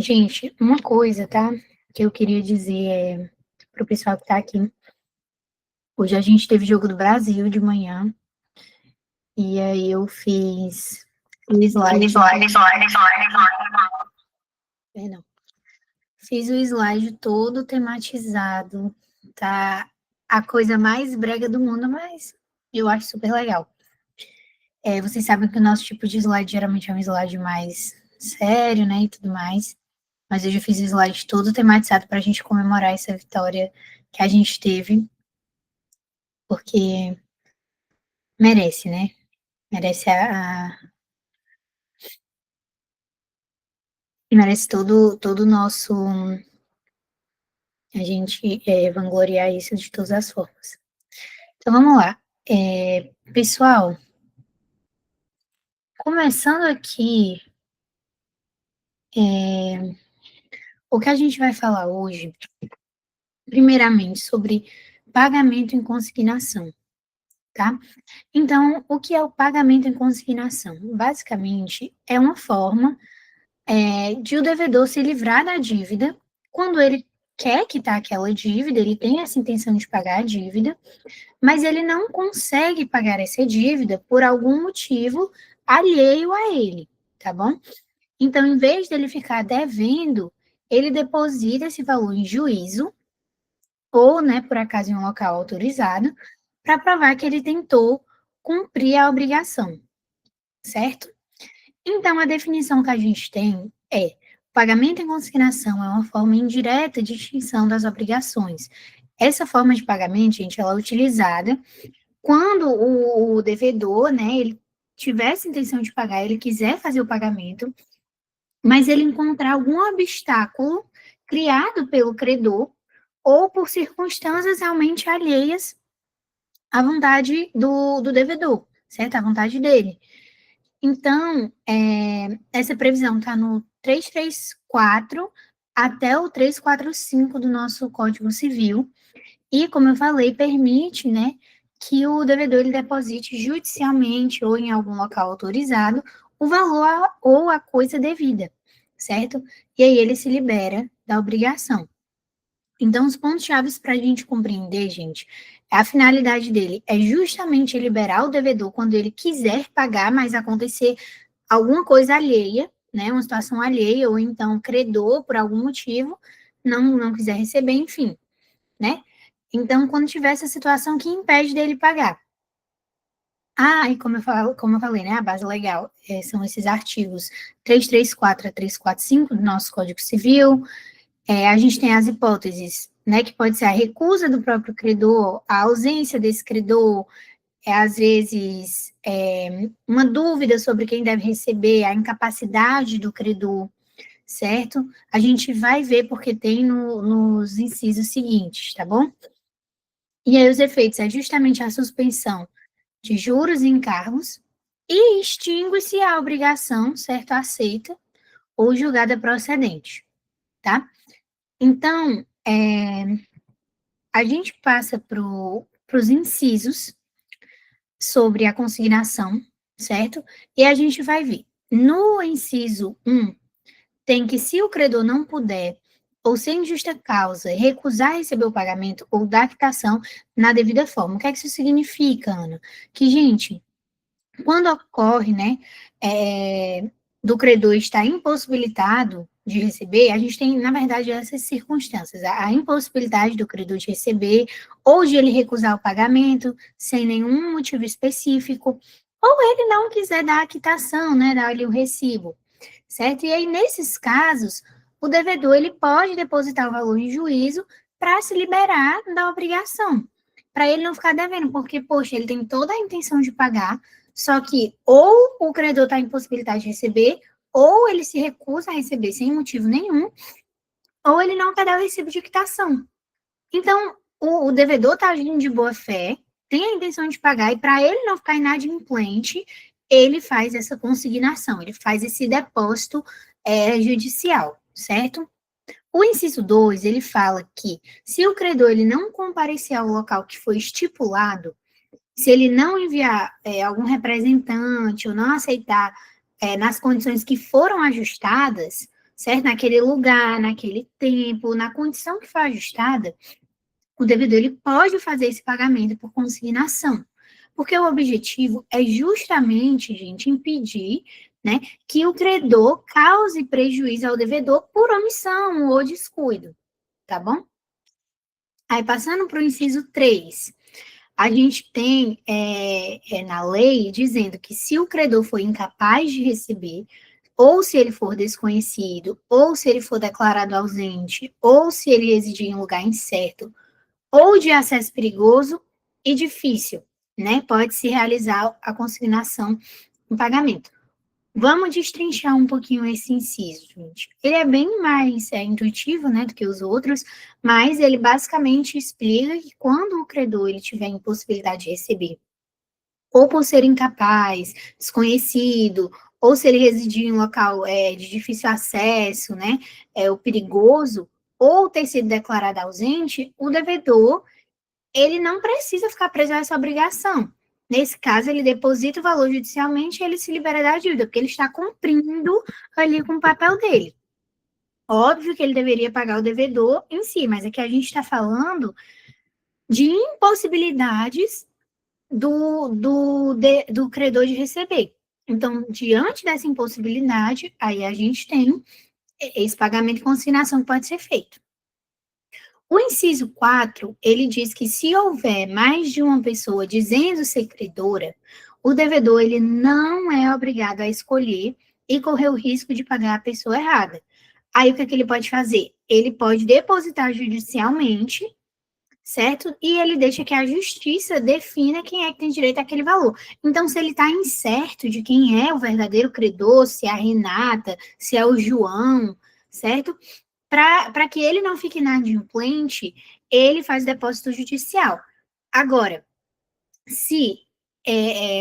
Gente, uma coisa, tá? Que eu queria dizer pro pessoal que tá aqui. Hoje a gente teve jogo do Brasil de manhã, e aí eu fiz o slide. Perdão. Fiz o slide todo tematizado, tá? A coisa mais brega do mundo, mas eu acho super legal. Vocês sabem que o nosso tipo de slide geralmente é um slide mais sério, né, e tudo mais. Mas eu já fiz o slide todo tematizado para a gente comemorar essa vitória que a gente teve, porque merece, né? Merece merece todo o nosso, a gente vangloriar isso de todas as formas. Então vamos lá. Pessoal, começando aqui, o que a gente vai falar hoje, primeiramente, sobre pagamento em consignação, tá? Então, o que é o pagamento em consignação? Basicamente, é uma forma de o devedor se livrar da dívida quando ele quer quitar aquela dívida, ele tem essa intenção de pagar a dívida, mas ele não consegue pagar essa dívida por algum motivo alheio a ele, tá bom? Então, em vez dele ficar devendo, ele deposita esse valor em juízo, ou, né, por acaso em um local autorizado, para provar que ele tentou cumprir a obrigação, certo? Então, a definição que a gente tem é: pagamento em consignação é uma forma indireta de extinção das obrigações. Essa forma de pagamento, gente, ela é utilizada quando o devedor, né, ele tivesse intenção de pagar, ele quiser fazer o pagamento, mas ele encontrar algum obstáculo criado pelo credor ou por circunstâncias realmente alheias à vontade do devedor, certo? À vontade dele. Então, essa previsão está no 334 até o 345 do nosso Código Civil, e, como eu falei, permite, né, que o devedor ele deposite judicialmente ou em algum local autorizado o valor ou a coisa devida, certo? E aí ele se libera da obrigação. Então, os pontos chaves para a gente compreender, gente, a finalidade dele é justamente liberar o devedor quando ele quiser pagar, mas acontecer alguma coisa alheia, né, uma situação alheia, ou então o credor, por algum motivo, não quiser receber, enfim, né? Então, quando tiver essa situação que impede dele pagar. E como eu falei, né, a base legal são esses artigos 334 a 345 do nosso Código Civil. A gente tem as hipóteses, né, que pode ser a recusa do próprio credor, a ausência desse credor, às vezes uma dúvida sobre quem deve receber, a incapacidade do credor, certo? A gente vai ver porque tem nos incisos seguintes, tá bom? E aí os efeitos é justamente a suspensão de juros e encargos e extingue-se a obrigação, certo, aceita ou julgada procedente, tá? Então, a gente passa para os incisos sobre a consignação, certo? E a gente vai ver. No inciso 1, tem que, se o credor não puder, ou sem justa causa, recusar receber o pagamento ou dar quitação na devida forma. O que é que isso significa, Ana? Que, gente, quando ocorre, né, do credor estar impossibilitado de receber, a gente tem, na verdade, essas circunstâncias, a impossibilidade do credor de receber, ou de ele recusar o pagamento sem nenhum motivo específico, ou ele não quiser dar a quitação, né, dar ali o recibo, certo? E aí, nesses casos, o devedor, ele pode depositar o valor em juízo para se liberar da obrigação, para ele não ficar devendo, porque, poxa, ele tem toda a intenção de pagar, só que ou o credor está impossibilitado de receber, ou ele se recusa a receber sem motivo nenhum, ou ele não quer dar o recibo de quitação. Então, o devedor está agindo de boa fé, tem a intenção de pagar, e para ele não ficar inadimplente, ele faz essa consignação, ele faz esse depósito judicial, certo? O inciso 2, ele fala que se o credor ele não comparecer ao local que foi estipulado, se ele não enviar algum representante ou não aceitar nas condições que foram ajustadas, certo? Naquele lugar, naquele tempo, na condição que foi ajustada, o devedor ele pode fazer esse pagamento por consignação. Porque o objetivo é justamente, gente, impedir, né, que o credor cause prejuízo ao devedor por omissão ou descuido, tá bom? Aí, passando para o inciso 3, a gente tem na lei dizendo que se o credor for incapaz de receber, ou se ele for desconhecido, ou se ele for declarado ausente, ou se ele residir em lugar incerto, ou de acesso perigoso e difícil, né? Pode-se realizar a consignação em pagamento. Vamos destrinchar um pouquinho esse inciso, gente. Ele é bem mais intuitivo, né, do que os outros, mas ele basicamente explica que quando o credor ele tiver impossibilidade de receber, ou por ser incapaz, desconhecido, ou se ele residir em um local de difícil acesso, né, o perigoso, ou ter sido declarado ausente, o devedor ele não precisa ficar preso a essa obrigação. Nesse caso, ele deposita o valor judicialmente e ele se libera da dívida, porque ele está cumprindo ali com o papel dele. Óbvio que ele deveria pagar o devedor em si, mas aqui a gente está falando de impossibilidades do credor de receber. Então, diante dessa impossibilidade, aí a gente tem esse pagamento de consignação que pode ser feito. O inciso 4, ele diz que se houver mais de uma pessoa dizendo ser credora, o devedor ele não é obrigado a escolher e correr o risco de pagar a pessoa errada. Aí o que, é que ele pode fazer? Ele pode depositar judicialmente, certo? E ele deixa que a justiça defina quem é que tem direito àquele valor. Então, se ele está incerto de quem é o verdadeiro credor, se é a Renata, se é o João, certo? Para que ele não fique inadimplente, ele faz depósito judicial. Agora, se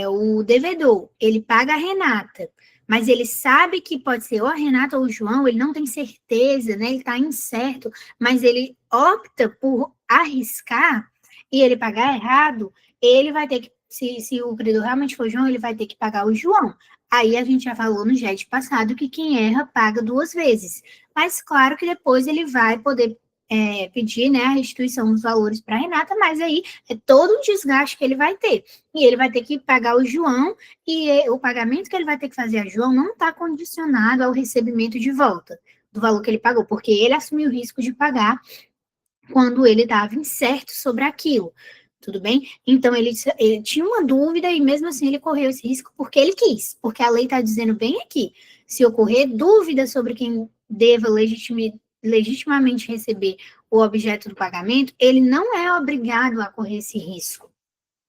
o devedor, ele paga a Renata, mas ele sabe que pode ser ou a Renata ou o João, ele não tem certeza, né? Ele está incerto, mas ele opta por arriscar e ele pagar errado, ele vai ter que, se o credor realmente for o João, ele vai ter que pagar o João. Aí a gente já falou no JET passado que quem erra paga 2 vezes. Mas claro que depois ele vai poder pedir, né, a restituição dos valores para a Renata, mas aí é todo um desgaste que ele vai ter. E ele vai ter que pagar o João, e o pagamento que ele vai ter que fazer a João não está condicionado ao recebimento de volta do valor que ele pagou, porque ele assumiu o risco de pagar quando ele estava incerto sobre aquilo. Tudo bem? Então, ele tinha uma dúvida e mesmo assim ele correu esse risco porque ele quis, porque a lei está dizendo bem aqui, se ocorrer dúvida sobre quem deva legitimamente receber o objeto do pagamento, ele não é obrigado a correr esse risco,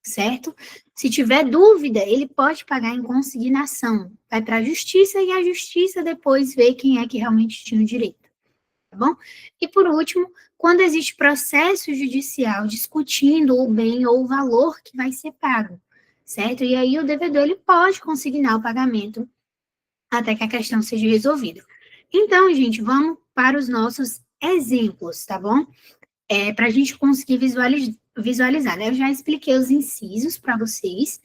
certo? Se tiver dúvida, ele pode pagar em consignação, vai para a justiça e a justiça depois vê quem é que realmente tinha o direito, tá bom? E por último, quando existe processo judicial discutindo o bem ou o valor que vai ser pago, certo? E aí o devedor ele pode consignar o pagamento até que a questão seja resolvida. Então, gente, vamos para os nossos exemplos, tá bom? Para a gente conseguir visualizar, né? Eu já expliquei os incisos para vocês,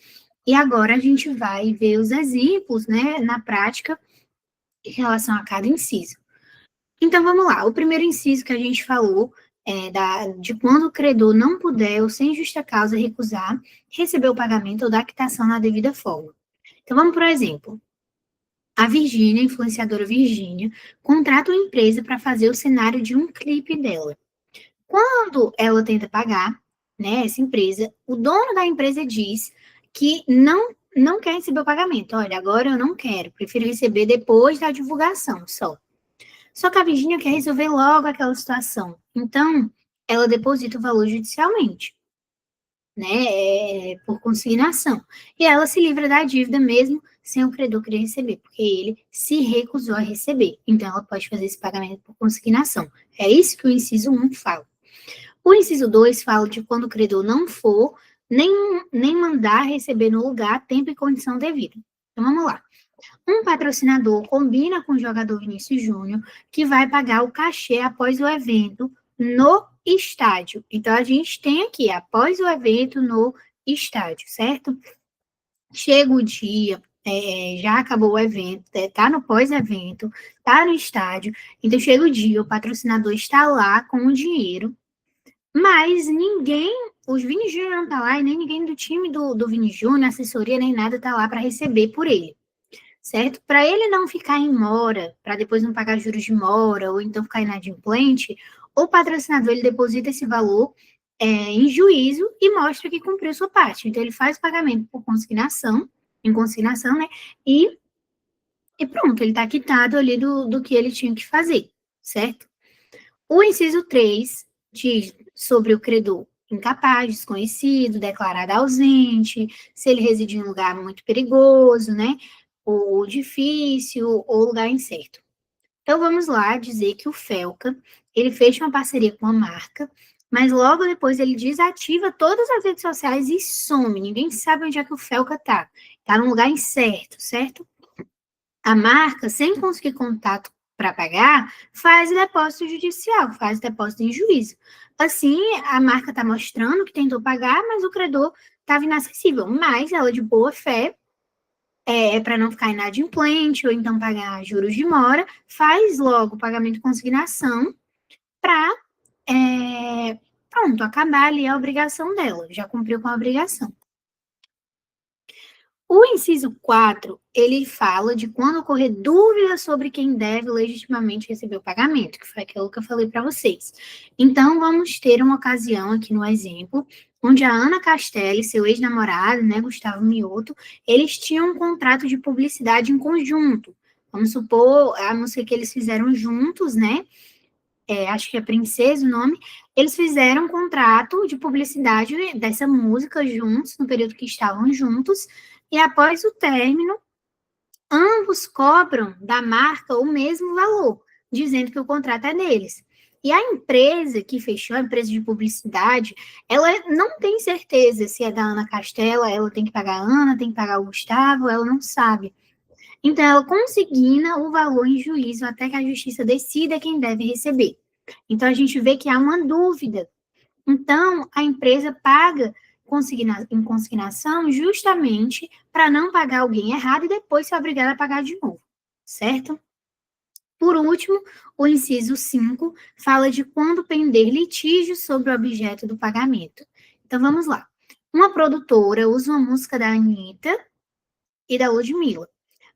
e agora a gente vai ver os exemplos, né, na prática, em relação a cada inciso. Então, vamos lá. O primeiro inciso que a gente falou de quando o credor não puder, ou sem justa causa, recusar, receber o pagamento ou da quitação na devida forma. Então, vamos por exemplo. A Virgínia, a influenciadora Virgínia, contrata uma empresa para fazer o cenário de um clipe dela. Quando ela tenta pagar, né, essa empresa, o dono da empresa diz que não quer receber o pagamento. Olha, agora eu não quero, prefiro receber depois da divulgação só. Só que a Virgínia quer resolver logo aquela situação. Então, ela deposita o valor judicialmente, né, por consignação. E ela se livra da dívida mesmo sem o credor querer receber, porque ele se recusou a receber. Então, ela pode fazer esse pagamento por consignação. É isso que o inciso 1 fala. O inciso 2 fala de quando o credor não for, nem mandar receber no lugar, tempo e condição devida. Então, vamos lá. Um patrocinador combina com o jogador Vinícius Júnior que vai pagar o cachê após o evento no estádio. Então, a gente tem aqui, após o evento no estádio, certo? Chega o dia, já acabou o evento, está no pós-evento, está no estádio, então chega o dia, o patrocinador está lá com o dinheiro, mas ninguém, os Vini Júnior não está lá, e nem ninguém do time do Vini Júnior, assessoria, nem nada está lá para receber por ele, certo? Para ele não ficar em mora, para depois não pagar juros de mora, ou então ficar inadimplente, o patrocinador, ele deposita esse valor em juízo e mostra que cumpriu sua parte. Então, ele faz o pagamento por consignação, em consignação, né? E pronto, ele está quitado ali do que ele tinha que fazer, certo? O inciso 3 diz sobre o credor incapaz, desconhecido, declarado ausente, se ele reside em um lugar muito perigoso, né? Ou difícil, ou lugar incerto. Então, vamos lá dizer que o Felca, ele fecha uma parceria com a marca, mas logo depois ele desativa todas as redes sociais e some. Ninguém sabe onde é que o Felca tá. Tá num lugar incerto, certo? A marca, sem conseguir contato para pagar, faz depósito judicial, faz depósito em juízo. Assim, a marca está mostrando que tentou pagar, mas o credor estava inacessível. Mas ela, de boa fé, para não ficar inadimplente ou então pagar juros de mora, faz logo o pagamento de consignação para, pronto, acabar ali a obrigação dela, já cumpriu com a obrigação. O inciso 4, ele fala de quando ocorrer dúvida sobre quem deve legitimamente receber o pagamento, que foi aquilo que eu falei para vocês. Então, vamos ter uma ocasião aqui no exemplo, onde a Ana Castelli, seu ex-namorado, né, Gustavo Mioto, eles tinham um contrato de publicidade em conjunto. Vamos supor, a música que eles fizeram juntos, né, acho que é Princesa o nome, eles fizeram um contrato de publicidade dessa música juntos, no período que estavam juntos, e após o término, ambos cobram da marca o mesmo valor, dizendo que o contrato é deles. E a empresa que fechou, a empresa de publicidade, ela não tem certeza se é da Ana Castela, ela tem que pagar a Ana, tem que pagar o Gustavo, ela não sabe. Então, ela consigna o valor em juízo até que a justiça decida quem deve receber. Então, a gente vê que há uma dúvida. Então, a empresa paga em consignação justamente para não pagar alguém errado e depois ser obrigada a pagar de novo, certo? Por último, o inciso 5 fala de quando pender litígio sobre o objeto do pagamento. Então, vamos lá. Uma produtora usa uma música da Anitta e da Ludmilla,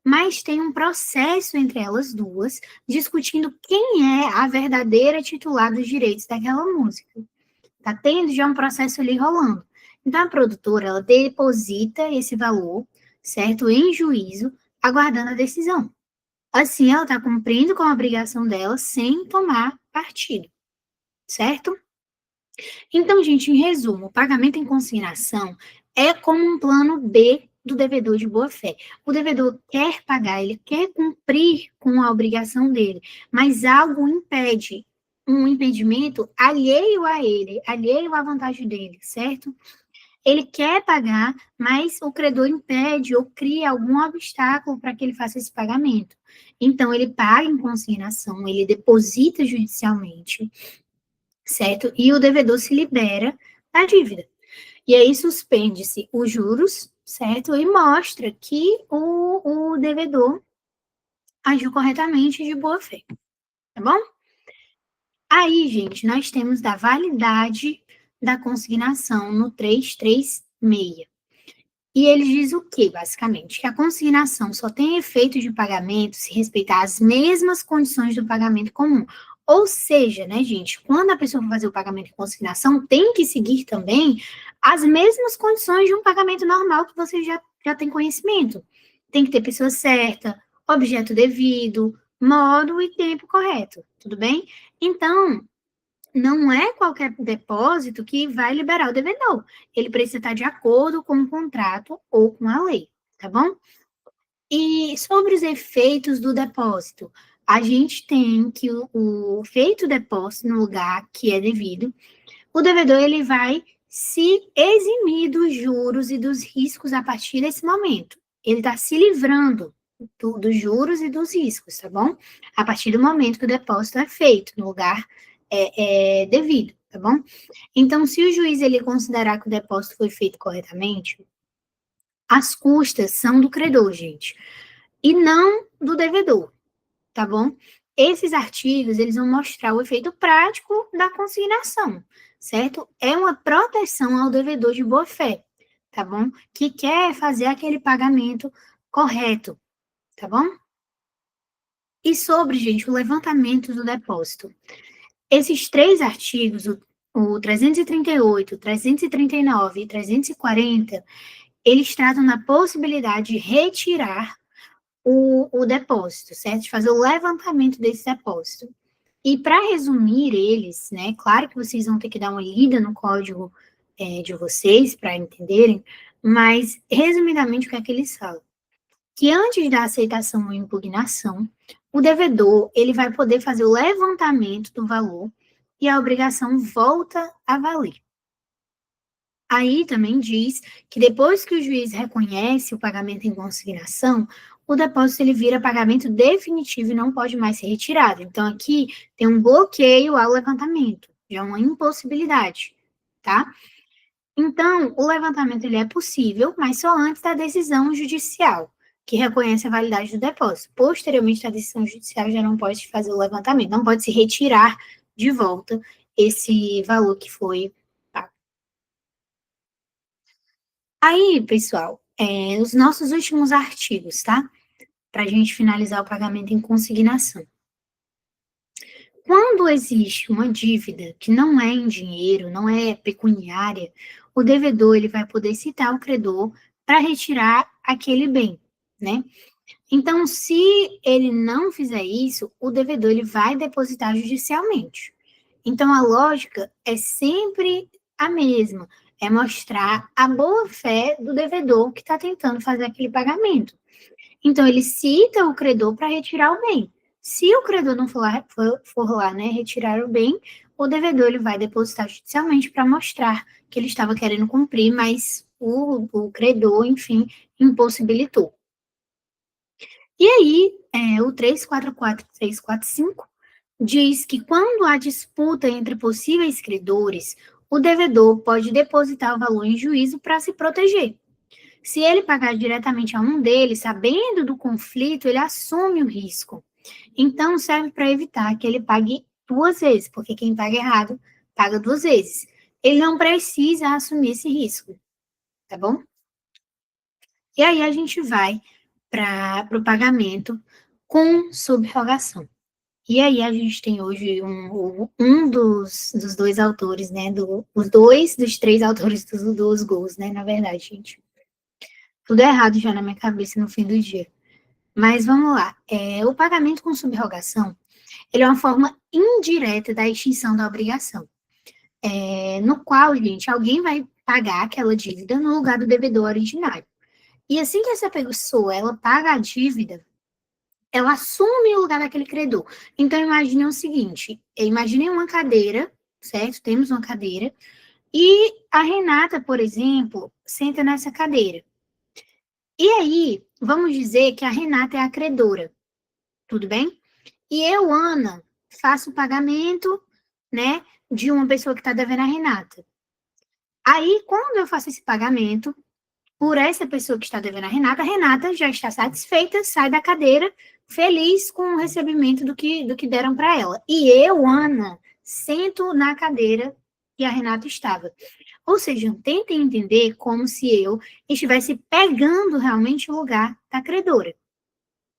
mas tem um processo entre elas duas, discutindo quem é a verdadeira titular dos direitos daquela música. Tá tendo já um processo ali rolando. Então, a produtora, ela deposita esse valor, certo, em juízo, aguardando a decisão. Assim, ela está cumprindo com a obrigação dela sem tomar partido, certo? Então, gente, em resumo, o pagamento em consignação é como um plano B do devedor de boa-fé. O devedor quer pagar, ele quer cumprir com a obrigação dele, mas algo impede, um impedimento alheio a ele, alheio à vontade dele, certo? Ele quer pagar, mas o credor impede ou cria algum obstáculo para que ele faça esse pagamento. Então, ele paga em consignação, ele deposita judicialmente, certo? E o devedor se libera da dívida. E aí suspende-se os juros, certo? E mostra que o devedor agiu corretamente de boa fé, tá bom? Aí, gente, nós temos da validade da consignação no 336. E ele diz o quê, basicamente? Que a consignação só tem efeito de pagamento se respeitar as mesmas condições do pagamento comum. Ou seja, né, gente, quando a pessoa for fazer o pagamento em consignação, tem que seguir também as mesmas condições de um pagamento normal que você já tem conhecimento. Tem que ter pessoa certa, objeto devido, modo e tempo correto, tudo bem? Então, não é qualquer depósito que vai liberar o devedor. Ele precisa estar de acordo com o contrato ou com a lei, tá bom? E sobre os efeitos do depósito, a gente tem que o feito depósito no lugar que é devido, o devedor ele vai se eximir dos juros e dos riscos a partir desse momento. Ele está se livrando dos juros e dos riscos, tá bom? A partir do momento que o depósito é feito no lugar devido, tá bom? Então, se o juiz ele considerar que o depósito foi feito corretamente, as custas são do credor, gente, e não do devedor, tá bom? Esses artigos, eles vão mostrar o efeito prático da consignação, certo? É uma proteção ao devedor de boa-fé, tá bom? Que quer fazer aquele pagamento correto, tá bom? E sobre, gente, o levantamento do depósito. Esses três artigos, o 338, 339 e 340, eles tratam na possibilidade de retirar o depósito, certo? De fazer o levantamento desse depósito. E para resumir eles, né? Claro que vocês vão ter que dar uma lida no código de vocês para entenderem, mas resumidamente o que é que eles falam? Que antes da aceitação ou impugnação, o devedor ele vai poder fazer o levantamento do valor e a obrigação volta a valer. Aí também diz que depois que o juiz reconhece o pagamento em consignação, o depósito ele vira pagamento definitivo e não pode mais ser retirado. Então aqui tem um bloqueio ao levantamento, é uma impossibilidade, tá? Então, o levantamento ele é possível, mas só antes da decisão judicial, que reconhece a validade do depósito. Posteriormente da decisão judicial já não pode fazer o levantamento, não pode se retirar de volta esse valor que foi pago. Aí, pessoal, os nossos últimos artigos, tá? Para a gente finalizar o pagamento em consignação. Quando existe uma dívida que não é em dinheiro, não é pecuniária, o devedor ele vai poder citar o credor para retirar aquele bem, né? Então, se ele não fizer isso, o devedor ele vai depositar judicialmente. Então, a lógica é sempre a mesma, é mostrar a boa-fé do devedor que está tentando fazer aquele pagamento. Então, ele cita o credor para retirar o bem. Se o credor não for lá, né, retirar o bem, o devedor ele vai depositar judicialmente para mostrar que ele estava querendo cumprir, mas o credor, enfim, impossibilitou. E aí, o 344 e 345 diz que quando há disputa entre possíveis credores, o devedor pode depositar o valor em juízo para se proteger. Se ele pagar diretamente a um deles, sabendo do conflito, ele assume o risco. Então, serve para evitar que ele pague duas vezes, porque quem paga errado paga duas vezes. Ele não precisa assumir esse risco, tá bom? E aí a gente vai para o pagamento com subrogação. E aí a gente tem hoje um dos dois autores, né? Os dois dos três autores dos gols, né? Na verdade, gente. Tudo errado já na minha cabeça no fim do dia. Mas vamos lá. O pagamento com subrogação, ele é uma forma indireta da extinção da obrigação. No qual, gente, alguém vai pagar aquela dívida no lugar do devedor originário. E assim que essa pessoa, ela paga a dívida, ela assume o lugar daquele credor. Então, imagine o seguinte, imagine uma cadeira, certo? Temos uma cadeira, e a Renata, por exemplo, senta nessa cadeira. E aí, vamos dizer que a Renata é a credora, tudo bem? E eu, Ana, faço o pagamento, né, de uma pessoa que está devendo a Renata. Aí, quando eu faço esse pagamento, por essa pessoa que está devendo a Renata já está satisfeita, sai da cadeira, feliz com o recebimento do que deram para ela. E eu, Ana, sento na cadeira que a Renata estava. Ou seja, tentem entender como se eu estivesse pegando realmente o lugar da credora.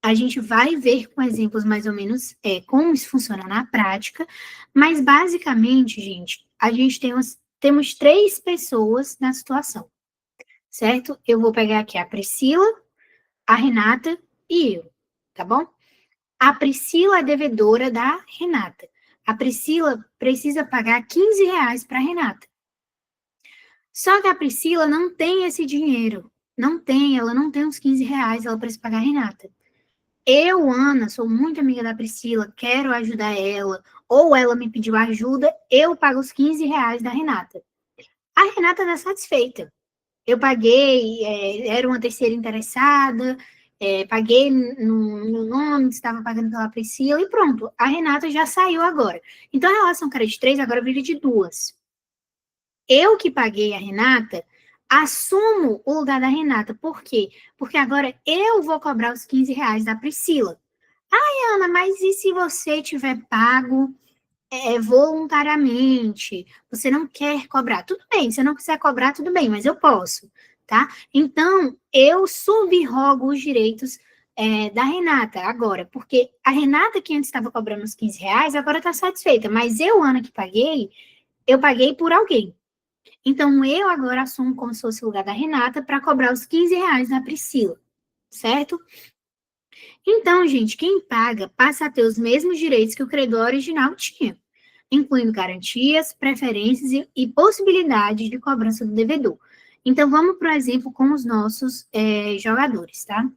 A gente vai ver com exemplos mais ou menos como isso funciona na prática, mas basicamente, gente, a gente temos três pessoas na situação, certo? Eu vou pegar aqui a Priscila, a Renata e eu, tá bom? A Priscila é devedora da Renata. A Priscila precisa pagar R$ 15 para a Renata. Só que a Priscila não tem esse dinheiro. Ela não tem os R$ 15, ela precisa pagar a Renata. Eu, Ana, sou muito amiga da Priscila, quero ajudar ela, ou ela me pediu ajuda, eu pago os R$ 15 da Renata. A Renata está satisfeita. Eu paguei, era uma terceira interessada, paguei no nome, estava pagando pela Priscila, e pronto, a Renata já saiu agora. Então, a relação que era de 3 agora vira de 2. Eu que paguei a Renata, assumo o lugar da Renata. Por quê? Porque agora eu vou cobrar os 15 reais da Priscila. Ai, Ana, mas e se você tiver pago voluntariamente? Você não quer cobrar? Tudo bem, se você não quiser cobrar, tudo bem, mas eu posso, tá? Então, eu subrogo os direitos da Renata agora, porque a Renata, que antes estava cobrando os 15 reais, agora está satisfeita, mas eu, Ana, que paguei, eu paguei por alguém. Então, eu agora assumo como se fosse o lugar da Renata para cobrar os 15 reais da Priscila, certo? Então, gente, quem paga passa a ter os mesmos direitos que o credor original tinha, incluindo garantias, preferências e possibilidades de cobrança do devedor. Então, vamos, por exemplo, com os nossos jogadores, tá?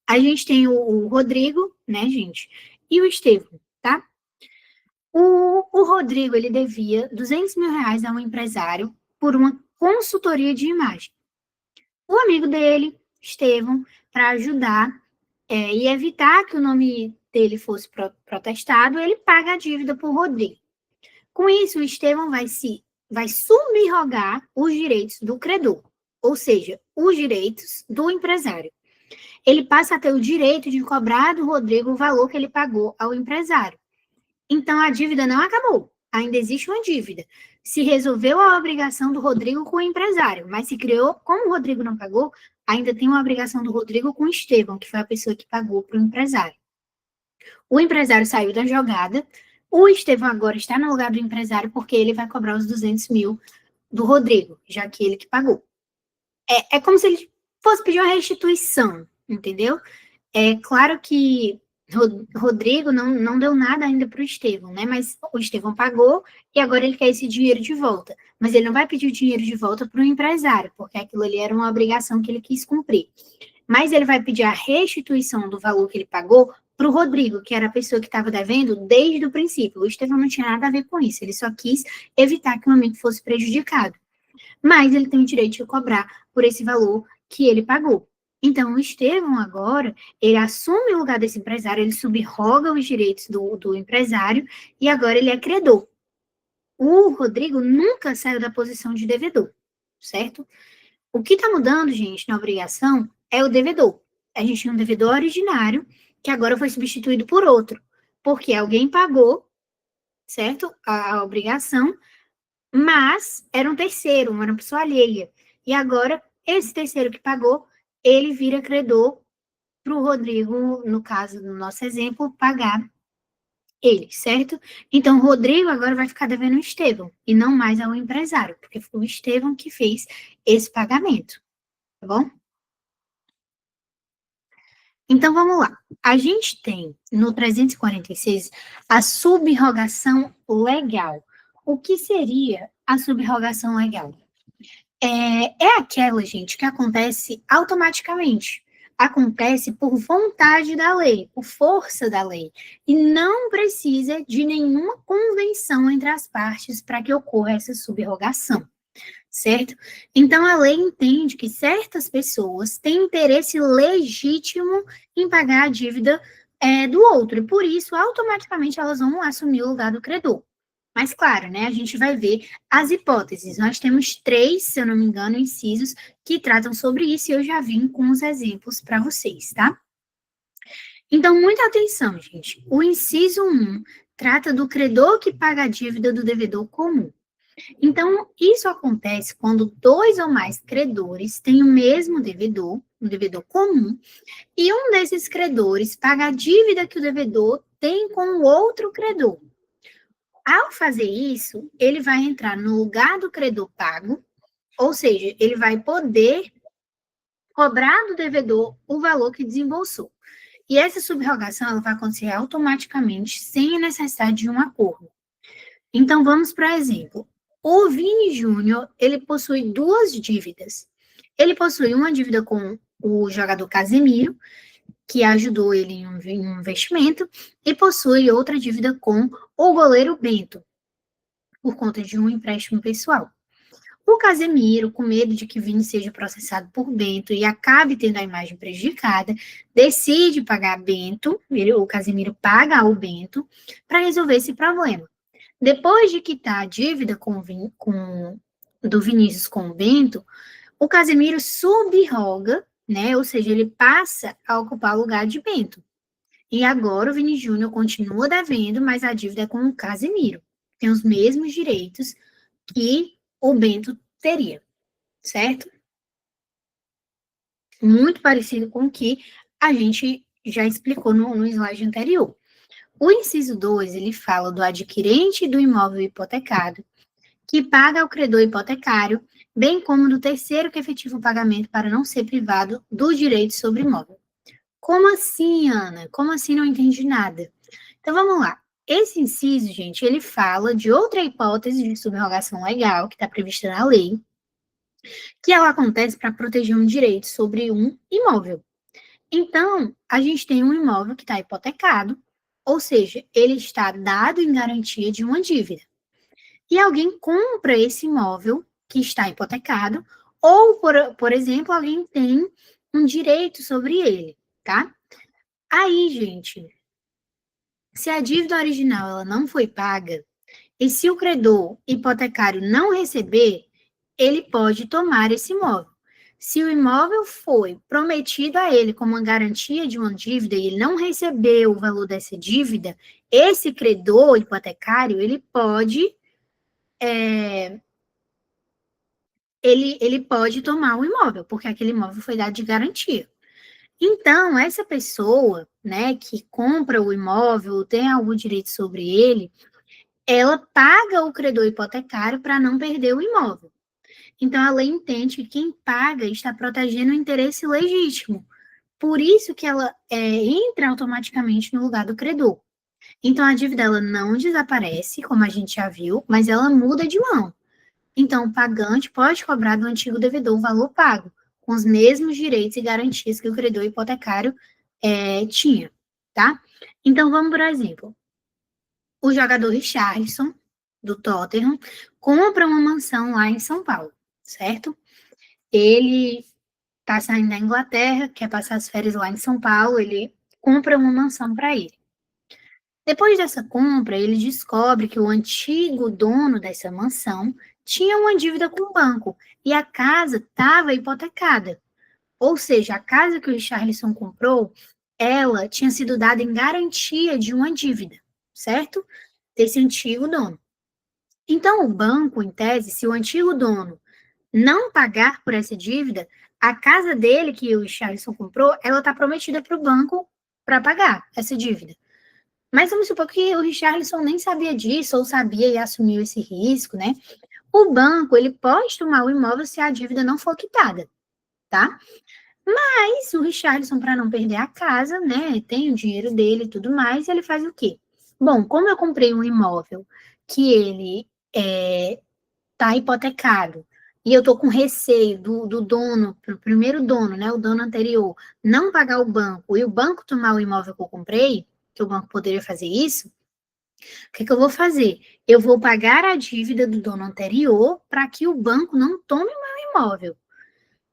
A gente tem o Rodrigo, né, gente? E o Estevam, tá? O Rodrigo, ele devia 200 mil reais a um empresário por uma consultoria de imagem. O amigo dele, Estevam, para ajudar e evitar que o nome dele fosse protestado, ele paga a dívida por Rodrigo. Com isso, o Estevão vai subrogar os direitos do credor, ou seja, os direitos do empresário. Ele passa a ter o direito de cobrar do Rodrigo o valor que ele pagou ao empresário. Então, a dívida não acabou, ainda existe uma dívida. Se resolveu a obrigação do Rodrigo com o empresário, mas se criou, como o Rodrigo não pagou, ainda tem uma obrigação do Rodrigo com o Estevão, que foi a pessoa que pagou para o empresário. O empresário saiu da jogada, o Estevão agora está no lugar do empresário porque ele vai cobrar os 200 mil do Rodrigo, já que ele que pagou. É como se ele fosse pedir uma restituição, entendeu? É claro que Rodrigo não deu nada ainda para o Estevão, né? Mas o Estevão pagou e agora ele quer esse dinheiro de volta. Mas ele não vai pedir o dinheiro de volta para o empresário, porque aquilo ali era uma obrigação que ele quis cumprir. Mas ele vai pedir a restituição do valor que ele pagou para o Rodrigo, que era a pessoa que estava devendo desde o princípio. O Estevão não tinha nada a ver com isso, ele só quis evitar que o amigo fosse prejudicado. Mas ele tem o direito de cobrar por esse valor que ele pagou. Então, o Estevão agora, ele assume o lugar desse empresário, ele subroga os direitos do empresário e agora ele é credor. O Rodrigo nunca saiu da posição de devedor, certo? O que está mudando, gente, na obrigação é o devedor. A gente tem um devedor originário que agora foi substituído por outro, porque alguém pagou, certo? A obrigação, mas era um terceiro, era uma pessoa alheia. E agora, esse terceiro que pagou, ele vira credor para o Rodrigo, no caso do nosso exemplo, pagar ele, certo? Então, o Rodrigo agora vai ficar devendo o Estevão, e não mais ao empresário, porque foi o Estevão que fez esse pagamento, tá bom? Então, vamos lá. A gente tem, no 346, a subrogação legal. O que seria a subrogação legal? É aquela, gente, que acontece automaticamente. Acontece por vontade da lei, por força da lei. E não precisa de nenhuma convenção entre as partes para que ocorra essa subrogação, certo? Então, a lei entende que certas pessoas têm interesse legítimo em pagar a dívida do outro, e por isso, automaticamente, elas vão assumir o lugar do credor. Mas, claro, né, a gente vai ver as hipóteses. Nós temos 3, se eu não me engano, incisos que tratam sobre isso, e eu já vim com os exemplos para vocês, tá? Então, muita atenção, gente. O inciso 1 trata do credor que paga a dívida do devedor comum. Então, isso acontece quando 2 ou mais credores têm o mesmo devedor, um devedor comum, e um desses credores paga a dívida que o devedor tem com o outro credor. Ao fazer isso, ele vai entrar no lugar do credor pago, ou seja, ele vai poder cobrar do devedor o valor que desembolsou. E essa subrogação ela vai acontecer automaticamente, sem a necessidade de um acordo. Então, vamos para exemplo. O Vini Júnior, ele possui 2 dívidas. Ele possui uma dívida com o jogador Casemiro, que ajudou ele em um investimento, e possui outra dívida com o goleiro Bento, por conta de um empréstimo pessoal. O Casemiro, com medo de que Vini seja processado por Bento e acabe tendo a imagem prejudicada, decide pagar Bento, o Casemiro paga ao Bento, para resolver esse problema. Depois de quitar a dívida com do Vinícius com o Bento, o Casemiro subroga, né? Ou seja, ele passa a ocupar o lugar de Bento. E agora o Vini Júnior continua devendo, mas a dívida é com o Casemiro. Tem os mesmos direitos que o Bento teria, certo? Muito parecido com o que a gente já explicou no slide anterior. O inciso 2, ele fala do adquirente do imóvel hipotecado, que paga ao credor hipotecário, bem como do terceiro que efetiva o pagamento para não ser privado do direito sobre imóvel. Como assim, Ana? Como assim? Não entendi nada. Então, vamos lá. Esse inciso, gente, ele fala de outra hipótese de subrogação legal que está prevista na lei, que ela acontece para proteger um direito sobre um imóvel. Então, a gente tem um imóvel que está hipotecado, ou seja, ele está dado em garantia de uma dívida. E alguém compra esse imóvel que está hipotecado, ou, por exemplo, alguém tem um direito sobre ele, tá? Aí, gente, se a dívida original ela não foi paga, e se o credor hipotecário não receber, ele pode tomar esse imóvel. Se o imóvel foi prometido a ele como uma garantia de uma dívida e ele não recebeu o valor dessa dívida, esse credor hipotecário, ele pode ele pode tomar o imóvel, porque aquele imóvel foi dado de garantia. Então, essa pessoa, né, que compra o imóvel, tem algum direito sobre ele, ela paga o credor hipotecário para não perder o imóvel. Então, a lei entende que quem paga está protegendo o interesse legítimo. Por isso que ela entra automaticamente no lugar do credor. Então, a dívida ela não desaparece, como a gente já viu, mas ela muda de mão. Então, o pagante pode cobrar do antigo devedor o valor pago, com os mesmos direitos e garantias que o credor hipotecário tinha, tá? Então, vamos por exemplo. O jogador Richarlison, do Tottenham, compra uma mansão lá em São Paulo, certo? Ele está saindo da Inglaterra, quer passar as férias lá em São Paulo, ele compra uma mansão para ele. Depois dessa compra, ele descobre que o antigo dono dessa mansão tinha uma dívida com o banco e a casa estava hipotecada. Ou seja, a casa que o Richarlison comprou, ela tinha sido dada em garantia de uma dívida, certo? Desse antigo dono. Então, o banco, em tese, se o antigo dono não pagar por essa dívida, a casa dele, que o Richarlison comprou, ela está prometida para o banco para pagar essa dívida. Mas vamos supor que o Richarlison nem sabia disso, ou sabia e assumiu esse risco, né? O banco, ele pode tomar o imóvel se a dívida não for quitada, tá? Mas o Richarlison, para não perder a casa, né, tem o dinheiro dele e tudo mais, ele faz o quê? Bom, como eu comprei um imóvel que ele tá hipotecado, e eu tô com receio do dono, pro primeiro dono, né, o dono anterior, não pagar o banco e o banco tomar o imóvel que eu comprei, que o banco poderia fazer isso, o que eu vou fazer? Eu vou pagar a dívida do dono anterior para que o banco não tome o meu imóvel.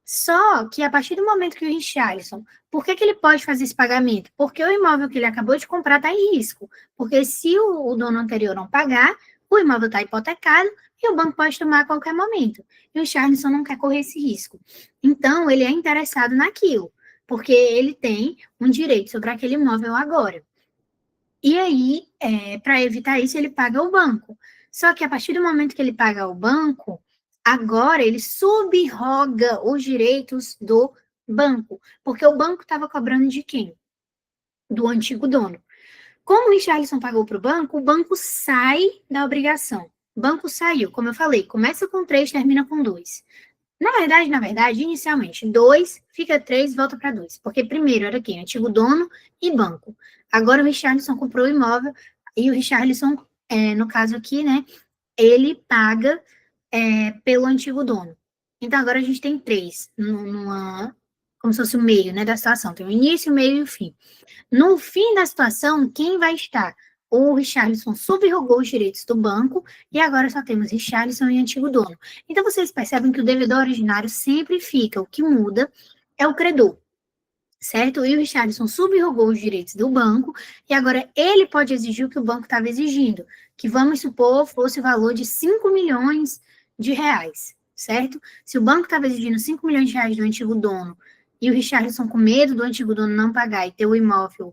Só que a partir do momento que o Richarlison, por que ele pode fazer esse pagamento? Porque o imóvel que ele acabou de comprar está em risco. Porque se o dono anterior não pagar, o imóvel está hipotecado e o banco pode tomar a qualquer momento. E o Richarlison não quer correr esse risco. Então, ele é interessado naquilo, porque ele tem um direito sobre aquele imóvel agora. E aí, para evitar isso, ele paga o banco. Só que a partir do momento que ele paga o banco, agora ele subroga os direitos do banco, porque o banco estava cobrando de quem? Do antigo dono. Como o Richarlison pagou para o banco sai da obrigação. O banco saiu, como eu falei, começa com 3, termina com 2. Na verdade, inicialmente, 2, fica 3, volta para 2. Porque primeiro era quem? Antigo dono e banco. Agora o Richarlison comprou o imóvel e o Richarlison, no caso aqui, né, ele paga pelo antigo dono. Então agora a gente tem 3, como se fosse o meio, né, da situação. Tem o início, o meio e o fim. No fim da situação, quem vai estar? O Richarlison subrogou os direitos do banco e agora só temos Richarlison e antigo dono. Então, vocês percebem que o devedor originário sempre fica, o que muda é o credor, certo? E o Richarlison subrogou os direitos do banco e agora ele pode exigir o que o banco estava exigindo, que vamos supor fosse o valor de 5 milhões de reais, certo? Se o banco estava exigindo 5 milhões de reais do antigo dono e o Richarlison, com medo do antigo dono não pagar e ter o imóvel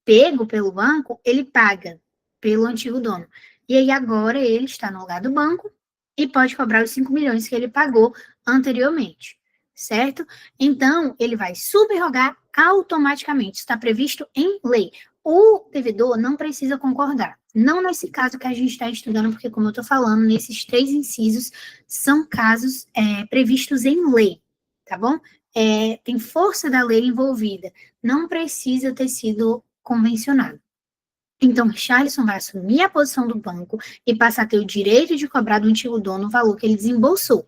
pego pelo banco, ele paga pelo antigo dono. E aí agora ele está no lugar do banco e pode cobrar os 5 milhões que ele pagou anteriormente, certo? Então, ele vai subrogar automaticamente, está previsto em lei. O devedor não precisa concordar. Não nesse caso que a gente está estudando, porque, como eu estou falando, nesses 3 incisos são casos previstos em lei, tá bom? Tem força da lei envolvida. Não precisa ter sido convencionado. Então, Richarlison vai assumir a posição do banco e passa a ter o direito de cobrar do antigo dono o valor que ele desembolsou.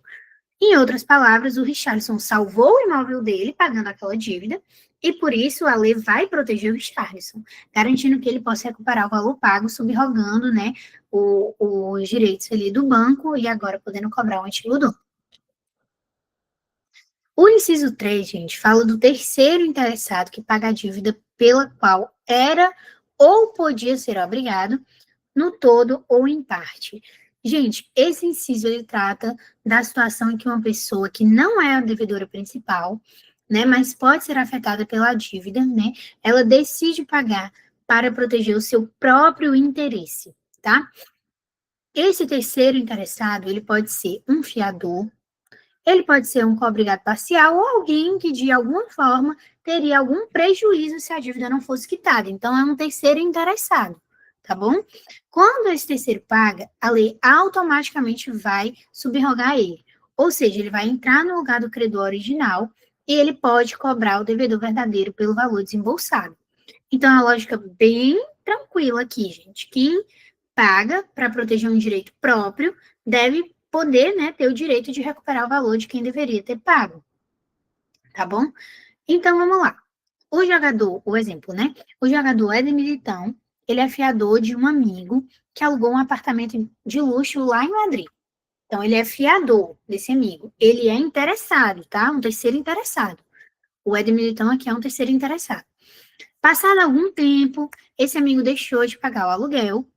Em outras palavras, o Richarlison salvou o imóvel dele, pagando aquela dívida, e por isso a lei vai proteger o Richarlison, garantindo que ele possa recuperar o valor pago, subrogando, né, os direitos ali do banco e agora podendo cobrar o antigo dono. O inciso 3, gente, fala do terceiro interessado que paga a dívida pela qual era ou podia ser obrigado, no todo ou em parte. Gente, esse inciso ele trata da situação em que uma pessoa que não é a devedora principal, né, mas pode ser afetada pela dívida, né, ela decide pagar para proteger o seu próprio interesse, tá? Esse terceiro interessado, ele pode ser um fiador, ele pode ser um cobrigado parcial ou alguém que, de alguma forma, teria algum prejuízo se a dívida não fosse quitada. Então, é um terceiro interessado, tá bom? Quando esse terceiro paga, a lei automaticamente vai subrogar ele. Ou seja, ele vai entrar no lugar do credor original e ele pode cobrar o devedor verdadeiro pelo valor desembolsado. Então, é uma lógica bem tranquila aqui, gente. Quem paga para proteger um direito próprio deve poder, né, ter o direito de recuperar o valor de quem deveria ter pago, tá bom? Então, vamos lá. O jogador, o exemplo, né? O jogador Éder Militão, ele é fiador de um amigo que alugou um apartamento de luxo lá em Madrid. Então, ele é fiador desse amigo. Ele é interessado, tá? Um terceiro interessado. O Éder Militão aqui é um terceiro interessado. Passado algum tempo, esse amigo deixou de pagar o aluguel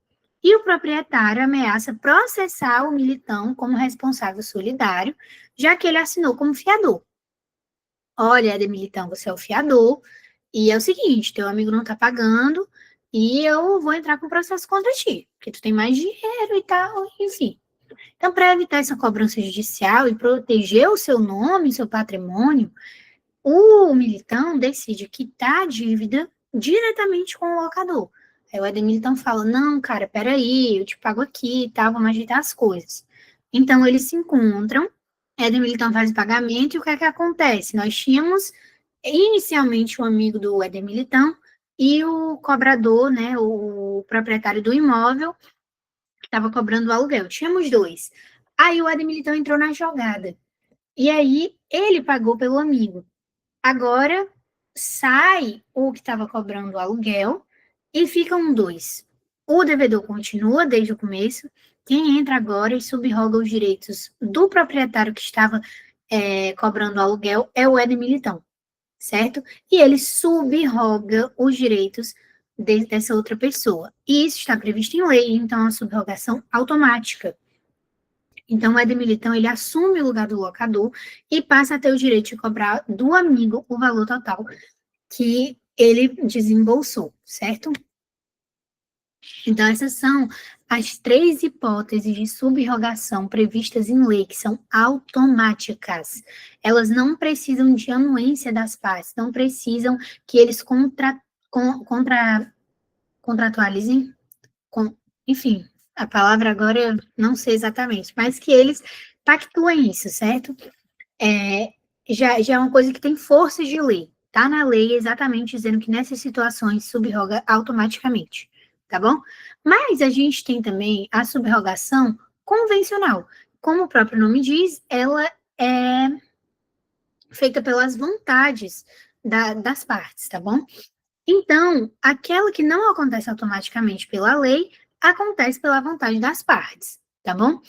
e o proprietário ameaça processar o Militão como responsável solidário, já que ele assinou como fiador. Olha, Éder Militão, você é o fiador, e é o seguinte, teu amigo não tá pagando, e eu vou entrar com processo contra ti, porque tu tem mais dinheiro e tal, enfim. Então, para evitar essa cobrança judicial e proteger o seu nome, seu patrimônio, o Militão decide quitar a dívida diretamente com o locador. Aí o Éder Militão fala, não, cara, peraí, eu te pago aqui e tal, vamos ajeitar as coisas. Então, eles se encontram, Éder Militão faz o pagamento e o que é que acontece? Nós tínhamos inicialmente o amigo do Éder Militão e o cobrador, né, o proprietário do imóvel, que estava cobrando o aluguel. Tínhamos dois. Aí o Éder Militão entrou na jogada. E aí ele pagou pelo amigo. Agora sai o que estava cobrando o aluguel e ficam dois. O devedor continua desde o começo. Quem entra agora e subroga os direitos do proprietário que estava cobrando o aluguel é o Éder Militão, certo? E ele subroga os direitos dessa outra pessoa. E isso está previsto em lei, então é uma subrogação automática. Então, o Éder Militão, ele assume o lugar do locador e passa a ter o direito de cobrar do amigo o valor total que ele desembolsou, certo? Então, essas são as 3 hipóteses de subrogação previstas em lei, que são automáticas. Elas não precisam de anuência das partes, não precisam que eles contratualizem, enfim, a palavra agora eu não sei exatamente, mas que eles pactuem isso, certo? Já é uma coisa que tem força de lei. Tá na lei exatamente dizendo que nessas situações subroga automaticamente, tá bom? Mas a gente tem também a subrogação convencional. Como o próprio nome diz, ela é feita pelas vontades das partes, tá bom? Então, aquela que não acontece automaticamente pela lei, acontece pela vontade das partes, tá bom?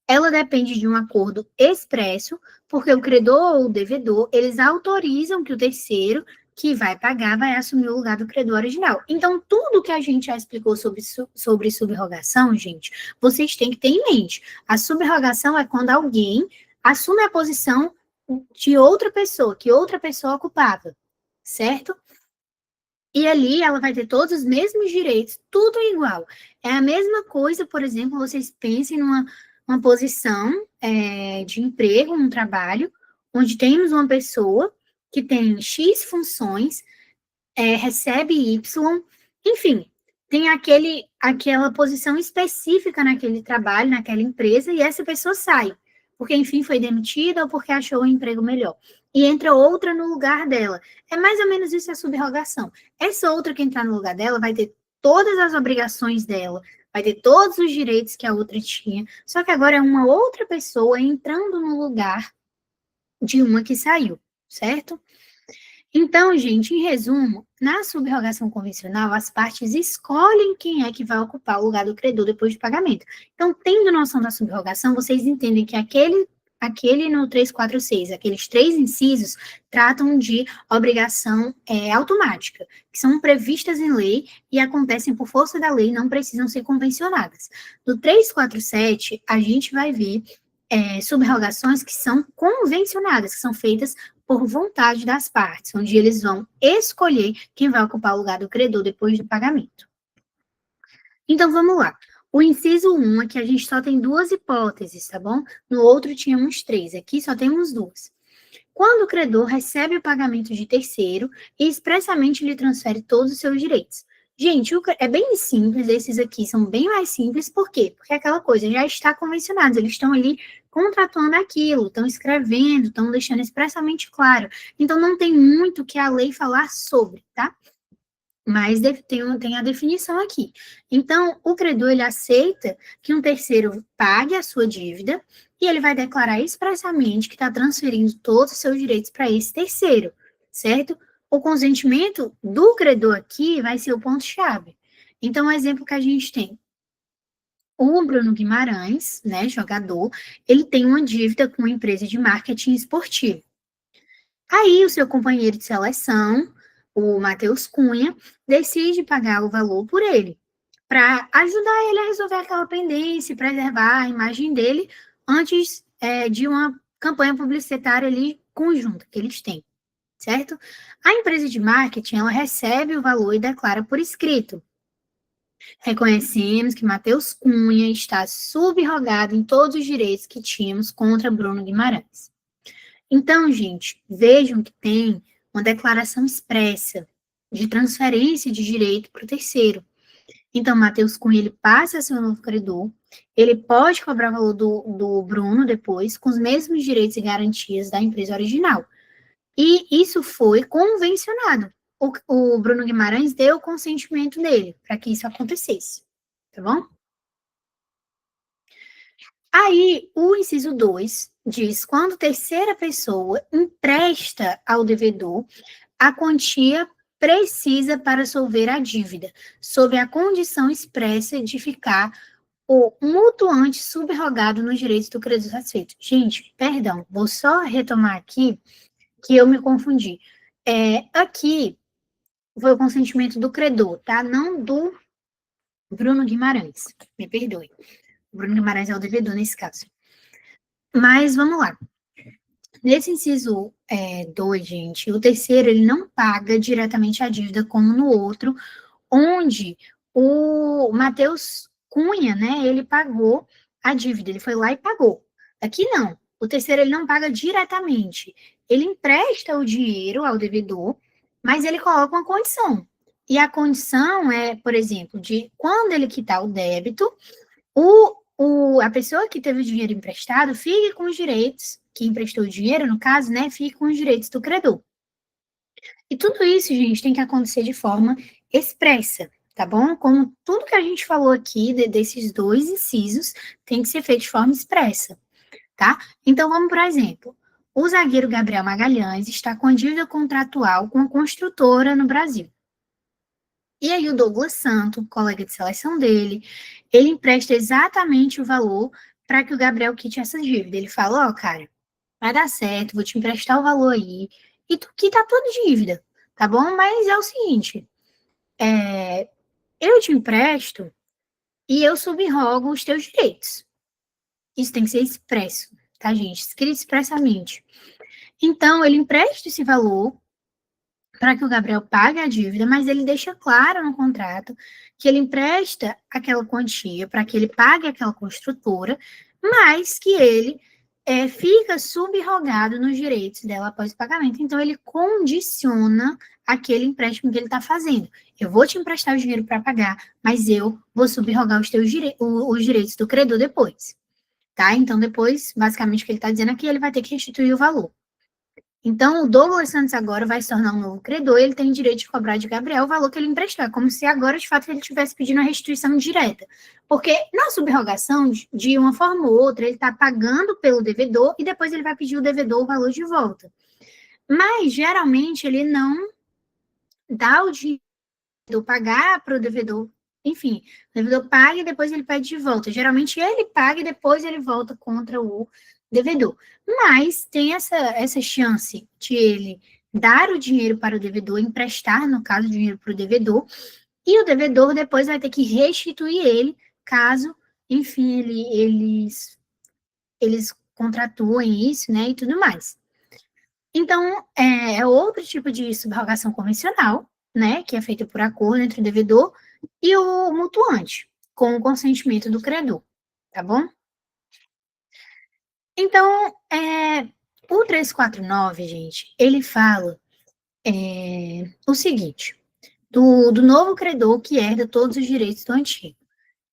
Ela depende de um acordo expresso, porque o credor ou o devedor, eles autorizam que o terceiro que vai pagar vai assumir o lugar do credor original. Então, tudo que a gente já explicou sobre subrogação, gente, vocês têm que ter em mente. A subrogação é quando alguém assume a posição de outra pessoa, que outra pessoa ocupava, certo? E ali ela vai ter todos os mesmos direitos, tudo igual. É a mesma coisa, por exemplo, vocês pensem uma posição de emprego, um trabalho, onde temos uma pessoa que tem X funções, recebe Y, enfim, tem aquela posição específica naquele trabalho, naquela empresa, e essa pessoa sai, porque, enfim, foi demitida ou porque achou um emprego melhor. E entra outra no lugar dela. É mais ou menos isso a subrogação. Essa outra que entrar no lugar dela vai ter todas as obrigações dela, vai ter todos os direitos que a outra tinha, só que agora é uma outra pessoa entrando no lugar de uma que saiu, certo? Então, gente, em resumo, na subrogação convencional, as partes escolhem quem é que vai ocupar o lugar do credor depois do pagamento. Então, tendo noção da subrogação, vocês entendem que aquele no 346, aqueles 3 incisos, tratam de obrigação automática, que são previstas em lei e acontecem por força da lei, não precisam ser convencionadas. No 347, a gente vai ver subrogações que são convencionadas, que são feitas por vontade das partes, onde eles vão escolher quem vai ocupar o lugar do credor depois do pagamento. Então, vamos lá. O inciso 1, aqui a gente só tem 2 hipóteses, tá bom? No outro tínhamos 3, aqui só temos 2. Quando o credor recebe o pagamento de terceiro e expressamente lhe transfere todos os seus direitos. Gente, é bem simples, esses aqui são bem mais simples, por quê? Porque aquela coisa já está convencionada, eles estão ali contratuando aquilo, estão escrevendo, estão deixando expressamente claro. Então, não tem muito que a lei falar sobre, tá? Mas tem a definição aqui. Então, o credor, ele aceita que um terceiro pague a sua dívida e ele vai declarar expressamente que está transferindo todos os seus direitos para esse terceiro, certo? O consentimento do credor aqui vai ser o ponto-chave. Então, o exemplo que a gente tem. O Bruno Guimarães, né, jogador, ele tem uma dívida com uma empresa de marketing esportivo. Aí, o seu companheiro de seleção, o Matheus Cunha, decide pagar o valor por ele, para ajudar ele a resolver aquela pendência, preservar a imagem dele antes de uma campanha publicitária ali conjunta que eles têm, certo? A empresa de marketing, ela recebe o valor e declara por escrito. Reconhecemos que Matheus Cunha está subrogado em todos os direitos que tínhamos contra Bruno Guimarães. Então, gente, vejam que tem uma declaração expressa de transferência de direito para o terceiro. Então, Matheus Cunha, ele passa a ser o novo credor, ele pode cobrar o valor do Bruno depois, com os mesmos direitos e garantias da empresa original. E isso foi convencionado. O Bruno Guimarães deu o consentimento dele para que isso acontecesse, tá bom? Aí, o inciso 2 diz, quando terceira pessoa empresta ao devedor a quantia precisa para solver a dívida, sob a condição expressa de ficar o mutuante subrogado nos direitos do credor satisfeito. Gente, perdão, vou só retomar aqui, que eu me confundi. Aqui foi o consentimento do credor, tá? Não do Bruno Guimarães, me perdoe. O Bruno Guimarães é o devedor nesse caso. Mas vamos lá. Nesse inciso 2, gente, o terceiro, ele não paga diretamente a dívida como no outro, onde o Matheus Cunha, né, ele pagou a dívida, ele foi lá e pagou. Aqui não, o terceiro, ele não paga diretamente, ele empresta o dinheiro ao devedor, mas ele coloca uma condição. E a condição é, por exemplo, de quando ele quitar o débito, a pessoa que teve o dinheiro emprestado fique com os direitos, que emprestou o dinheiro, no caso, né, fique com os direitos do credor. E tudo isso, gente, tem que acontecer de forma expressa, tá bom? Como tudo que a gente falou aqui, desses 2 incisos, tem que ser feito de forma expressa, tá? Então, vamos por exemplo. O zagueiro Gabriel Magalhães está com a dívida contratual com a construtora no Brasil. E aí o Douglas Santo, colega de seleção dele, ele empresta exatamente o valor para que o Gabriel quite essa dívida. Ele fala, cara, vai dar certo, vou te emprestar o valor aí, e tu quita a tua dívida, tá bom? Mas é o seguinte, eu te empresto e eu subrogo os teus direitos. Isso tem que ser expresso, tá, gente? Escrito expressamente. Então, ele empresta esse valor para que o Gabriel pague a dívida, mas ele deixa claro no contrato que ele empresta aquela quantia para que ele pague aquela construtora, mas que ele fica subrogado nos direitos dela após o pagamento. Então, ele condiciona aquele empréstimo que ele está fazendo. Eu vou te emprestar o dinheiro para pagar, mas eu vou subrogar os direitos do credor depois. Tá? Então, depois, basicamente, o que ele está dizendo aqui, ele vai ter que restituir o valor. Então, o Douglas Santos agora vai se tornar um novo credor e ele tem direito de cobrar de Gabriel o valor que ele emprestou. É como se agora, de fato, ele estivesse pedindo a restituição direta. Porque na subrogação, de uma forma ou outra, ele está pagando pelo devedor e depois ele vai pedir o devedor o valor de volta. Mas, geralmente, ele não dá o dinheiro pagar para o devedor. Enfim, o devedor paga e depois ele pede de volta. Geralmente, ele paga e depois ele volta contra o devedor. Mas tem essa chance de ele dar o dinheiro para o devedor, emprestar, no caso, o dinheiro para o devedor, e o devedor depois vai ter que restituir ele, caso, enfim, eles contratuem isso, né, e tudo mais. Então, é outro tipo de subrogação convencional, né, que é feita por acordo entre o devedor e o mutuante, com o consentimento do credor, tá bom? Então, o 349, gente, ele fala o seguinte, do novo credor que herda todos os direitos do antigo.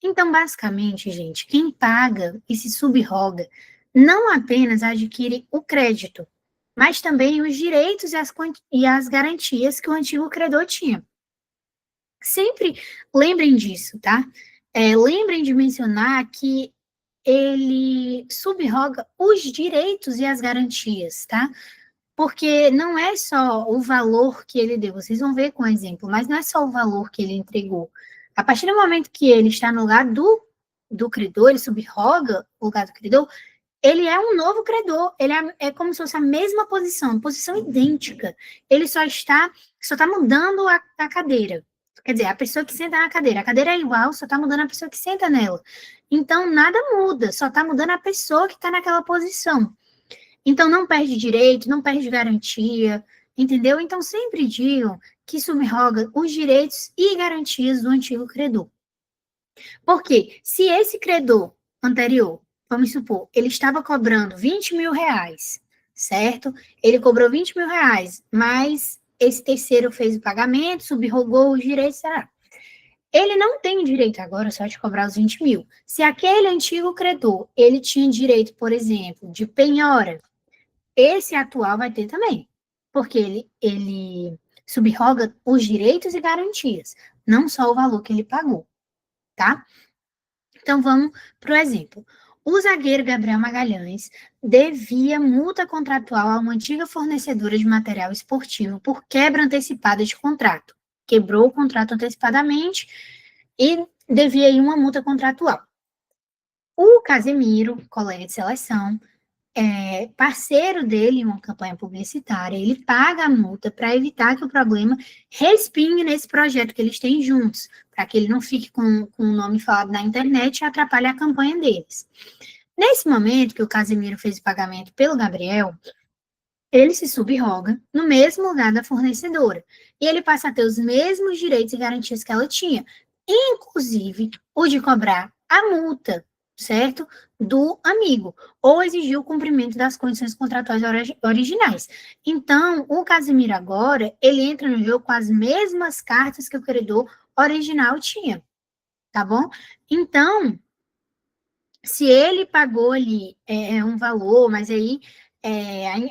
Então, basicamente, gente, quem paga e se subroga não apenas adquire o crédito, mas também os direitos e as garantias que o antigo credor tinha. Sempre lembrem disso, tá? Lembrem de mencionar que ele subroga os direitos e as garantias, tá? Porque não é só o valor que ele deu, vocês vão ver com o exemplo, mas não é só o valor que ele entregou. A partir do momento que ele está no lugar do credor, ele subroga o lugar do credor, ele é um novo credor, ele é como se fosse a mesma posição idêntica. Ele só está mudando a cadeira. Quer dizer, a pessoa que senta na cadeira. A cadeira é igual, só está mudando a pessoa que senta nela. Então, nada muda, só está mudando a pessoa que está naquela posição. Então, não perde direito, não perde garantia, entendeu? Então, sempre digam que subroga os direitos e garantias do antigo credor. Porque se esse credor anterior, vamos supor, ele estava cobrando 20 mil reais, certo? Ele cobrou 20 mil reais, mas esse terceiro fez o pagamento, subrogou os direitos, será? Ele não tem direito agora só de cobrar os 20 mil. Se aquele antigo credor, ele tinha direito, por exemplo, de penhora, esse atual vai ter também, porque ele subroga os direitos e garantias, não só o valor que ele pagou, tá? Então, vamos para o exemplo. O zagueiro Gabriel Magalhães devia multa contratual a uma antiga fornecedora de material esportivo por quebra antecipada de contrato. Quebrou o contrato antecipadamente e devia aí uma multa contratual. O Casemiro, colega de seleção, parceiro dele em uma campanha publicitária, ele paga a multa para evitar que o problema respingue nesse projeto que eles têm juntos, para que ele não fique com o nome falado na internet e atrapalhe a campanha deles. Nesse momento que o Casemiro fez o pagamento pelo Gabriel, ele se subroga no mesmo lugar da fornecedora, e ele passa a ter os mesmos direitos e garantias que ela tinha, inclusive o de cobrar a multa, certo? Do amigo, ou exigir o cumprimento das condições contratuais originais. Então, o Casimiro agora, ele entra no jogo com as mesmas cartas que o credor original tinha, tá bom? Então, se ele pagou ali um valor, mas aí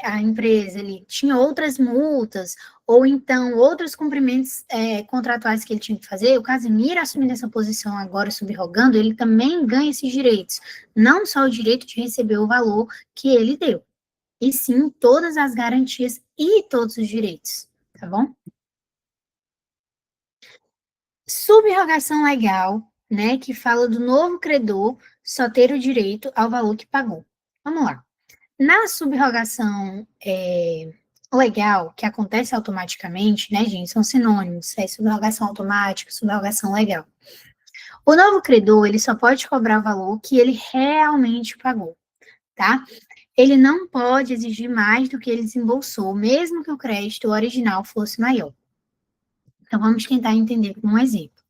a empresa ele tinha outras multas, ou então outros cumprimentos contratuais que ele tinha que fazer, o Casimiro assumindo essa posição agora, subrogando, ele também ganha esses direitos, não só o direito de receber o valor que ele deu, e sim todas as garantias e todos os direitos, tá bom? Subrogação legal, né, que fala do novo credor só ter o direito ao valor que pagou. Vamos lá. Na subrogação legal, que acontece automaticamente, né, gente, são sinônimos, é subrogação automática, subrogação legal. O novo credor, ele só pode cobrar o valor que ele realmente pagou, tá? Ele não pode exigir mais do que ele desembolsou, mesmo que o crédito original fosse maior. Então, vamos tentar entender com um exemplo.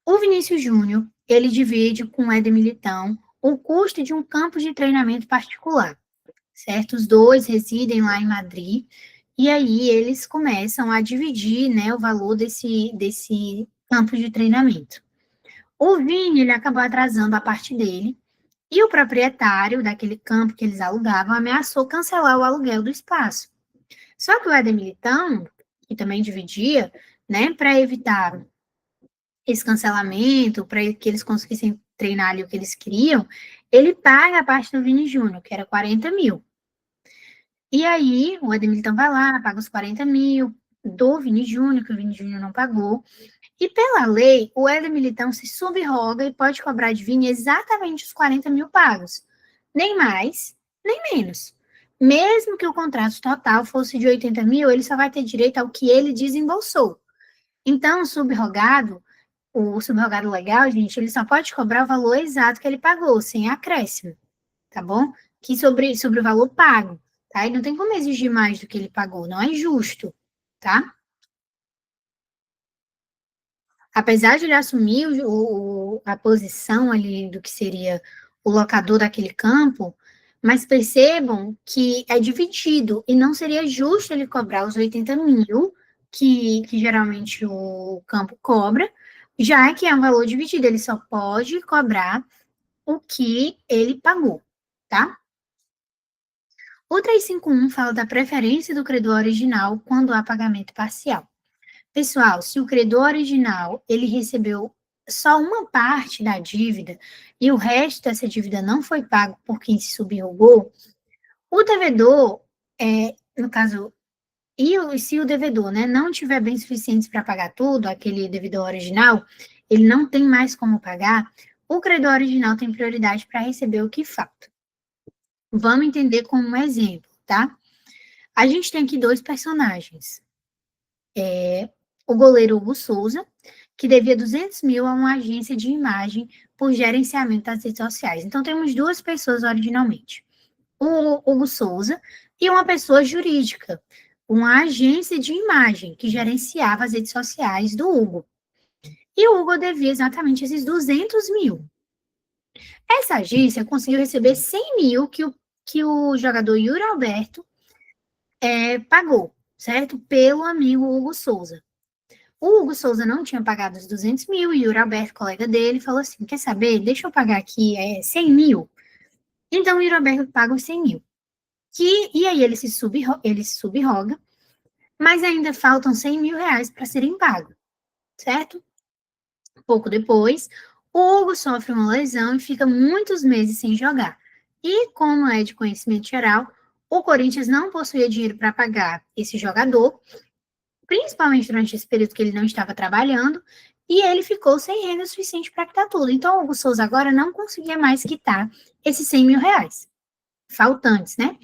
O Vinícius Júnior, ele divide com o Éder Militão o custo de um campo de treinamento particular, certo? Os dois residem lá em Madrid, e aí eles começam a dividir, né, o valor desse campo de treinamento. O Vini, ele acabou atrasando a parte dele, e o proprietário daquele campo que eles alugavam ameaçou cancelar o aluguel do espaço. Só que o Éder Militão, que também dividia, né, para evitar esse cancelamento, para que eles conseguissem treinar ali o que eles queriam, ele paga a parte do Vini Júnior, que era 40 mil. E aí, o Éder Militão vai lá, paga os 40 mil do Vini Júnior, que o Vini Júnior não pagou. E pela lei, o Éder Militão se subroga e pode cobrar de Vini exatamente os 40 mil pagos. Nem mais, nem menos. Mesmo que o contrato total fosse de 80 mil, ele só vai ter direito ao que ele desembolsou. Então, o subrogado legal, gente, ele só pode cobrar o valor exato que ele pagou, sem acréscimo, tá bom? Que sobre o valor pago, tá? E não tem como exigir mais do que ele pagou, não é justo, tá? Apesar de ele assumir a posição ali do que seria o locador daquele campo, mas percebam que é dividido e não seria justo ele cobrar os 80 mil que geralmente o campo cobra, já que é um valor dividido, ele só pode cobrar o que ele pagou, tá? O 351 fala da preferência do credor original quando há pagamento parcial. Pessoal, se o credor original ele recebeu só uma parte da dívida e o resto dessa dívida não foi pago por quem se subrogou, o devedor, no caso, se o devedor, né, não tiver bens suficientes para pagar tudo, aquele devedor original, ele não tem mais como pagar, o credor original tem prioridade para receber o que falta. Vamos entender como um exemplo, tá? A gente tem aqui dois personagens. O goleiro Hugo Souza, que devia 200 mil a uma agência de imagem por gerenciamento das redes sociais. Então, temos duas pessoas originalmente. O Hugo Souza e uma pessoa jurídica, uma agência de imagem que gerenciava as redes sociais do Hugo. E o Hugo devia exatamente esses 200 mil. Essa agência conseguiu receber 100 mil que o jogador Yuri Alberto pagou, certo? Pelo amigo Hugo Souza. O Hugo Souza não tinha pagado os 200 mil e o Yuri Alberto, colega dele, falou assim, quer saber, deixa eu pagar aqui 100 mil. Então o Yuri Alberto paga os 100 mil. E aí ele se subroga, mas ainda faltam 100 mil reais para serem pagos, certo? Pouco depois, o Hugo sofre uma lesão e fica muitos meses sem jogar. E, como é de conhecimento geral, o Corinthians não possuía dinheiro para pagar esse jogador, principalmente durante esse período que ele não estava trabalhando, e ele ficou sem renda suficiente para quitar tudo. Então, o Hugo Souza agora não conseguia mais quitar esses 100 mil reais, faltantes, né?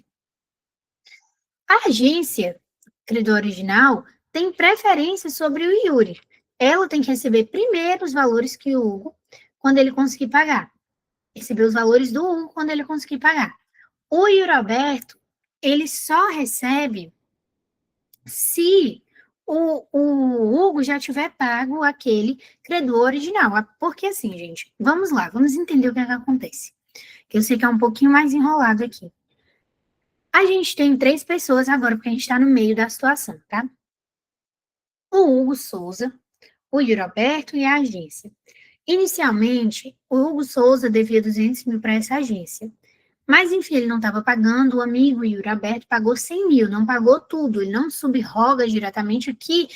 A agência, credor original, tem preferência sobre o Yuri. Ela tem que receber primeiro os valores que o Hugo, quando ele conseguir pagar. Receber os valores do Hugo quando ele conseguir pagar. O Yuri Alberto, ele só recebe se o Hugo já tiver pago aquele credor original. Porque assim, gente, vamos lá, vamos entender o que acontece. Que eu sei que é um pouquinho mais enrolado aqui. A gente tem 3 pessoas agora, porque a gente está no meio da situação, tá? O Hugo Souza, o Yuri Alberto e a agência. Inicialmente, o Hugo Souza devia 200 mil para essa agência. Mas, enfim, ele não estava pagando, o amigo Yuri Alberto pagou 100 mil, não pagou tudo, ele não subroga diretamente aqui,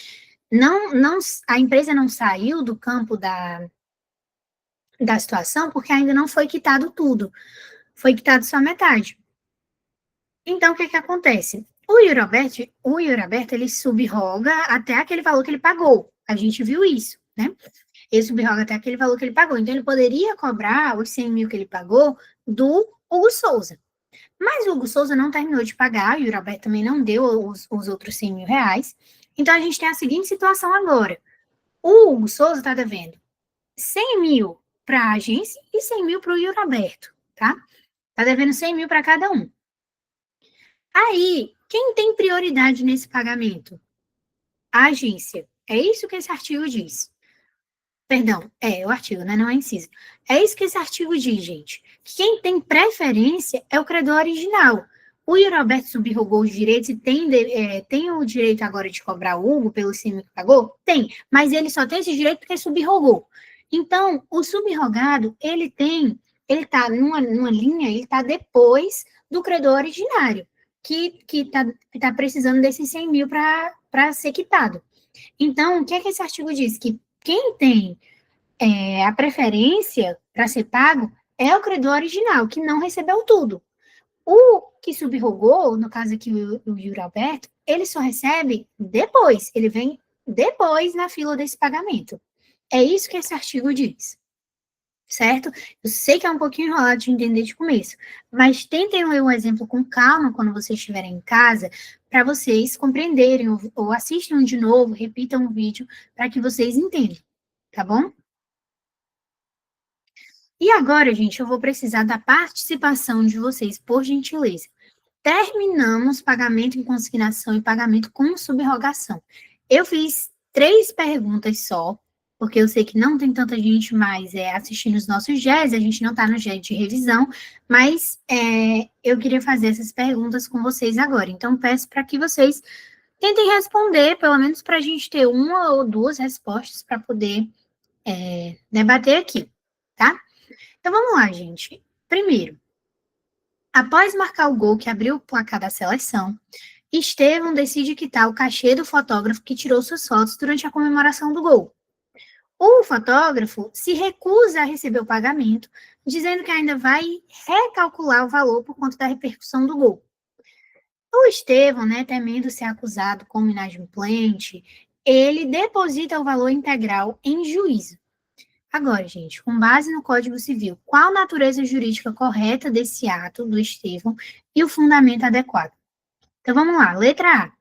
a empresa não saiu do campo da situação porque ainda não foi quitado tudo, foi quitado só metade. Então, o que acontece? O Yuri Alberto, ele subroga até aquele valor que ele pagou, a gente viu isso, né? Ele subroga até aquele valor que ele pagou, então ele poderia cobrar os 100 mil que ele pagou do Hugo Souza. Mas o Hugo Souza não terminou de pagar, e o Yuri também não deu os outros 100 mil reais. Então, a gente tem a seguinte situação agora. O Hugo Souza está devendo 100 mil para a agência e 100 mil para o Yuri Alberto, tá? Está devendo 100 mil para cada um. Aí, quem tem prioridade nesse pagamento? A agência. É isso que esse artigo diz. Perdão, é o artigo, né? Não é inciso. É isso que esse artigo diz, gente. Quem tem preferência é o credor original. O Yuri Alberto subrogou os direitos e tem o direito agora de cobrar o Hugo pelo CIMI que pagou? Tem, mas ele só tem esse direito porque subrogou. Então, o subrogado, ele está numa linha, ele está depois do credor originário, que tá precisando desses 100 mil para ser quitado. Então, o que é que esse artigo diz? Que quem tem a preferência para ser pago é o credor original, que não recebeu tudo. O que subrogou, no caso aqui o Yuri Alberto, ele só recebe depois, ele vem depois na fila desse pagamento. É isso que esse artigo diz, certo? Eu sei que é um pouquinho enrolado de entender de começo, mas tentem ler um exemplo com calma quando vocês estiverem em casa, para vocês compreenderem, ou assistam de novo, repitam o vídeo, para que vocês entendam, tá bom? E agora, gente, eu vou precisar da participação de vocês, por gentileza. Terminamos pagamento em consignação e pagamento com subrogação. Eu fiz 3 perguntas só, porque eu sei que não tem tanta gente mais assistindo os nossos GES, a gente não está no GES de revisão, mas eu queria fazer essas perguntas com vocês agora. Então, peço para que vocês tentem responder, pelo menos para a gente ter uma ou duas respostas para poder debater aqui, tá? Então, vamos lá, gente. Primeiro, após marcar o gol que abriu o placar da seleção, Estevão decide quitar o cachê do fotógrafo que tirou suas fotos durante a comemoração do gol. O fotógrafo se recusa a receber o pagamento, dizendo que ainda vai recalcular o valor por conta da repercussão do gol. O Estevão, né, temendo ser acusado como inadimplente, ele deposita o valor integral em juízo. Agora, gente, com base no Código Civil, qual a natureza jurídica correta desse ato do Estevão e o fundamento adequado? Então, vamos lá. Letra A.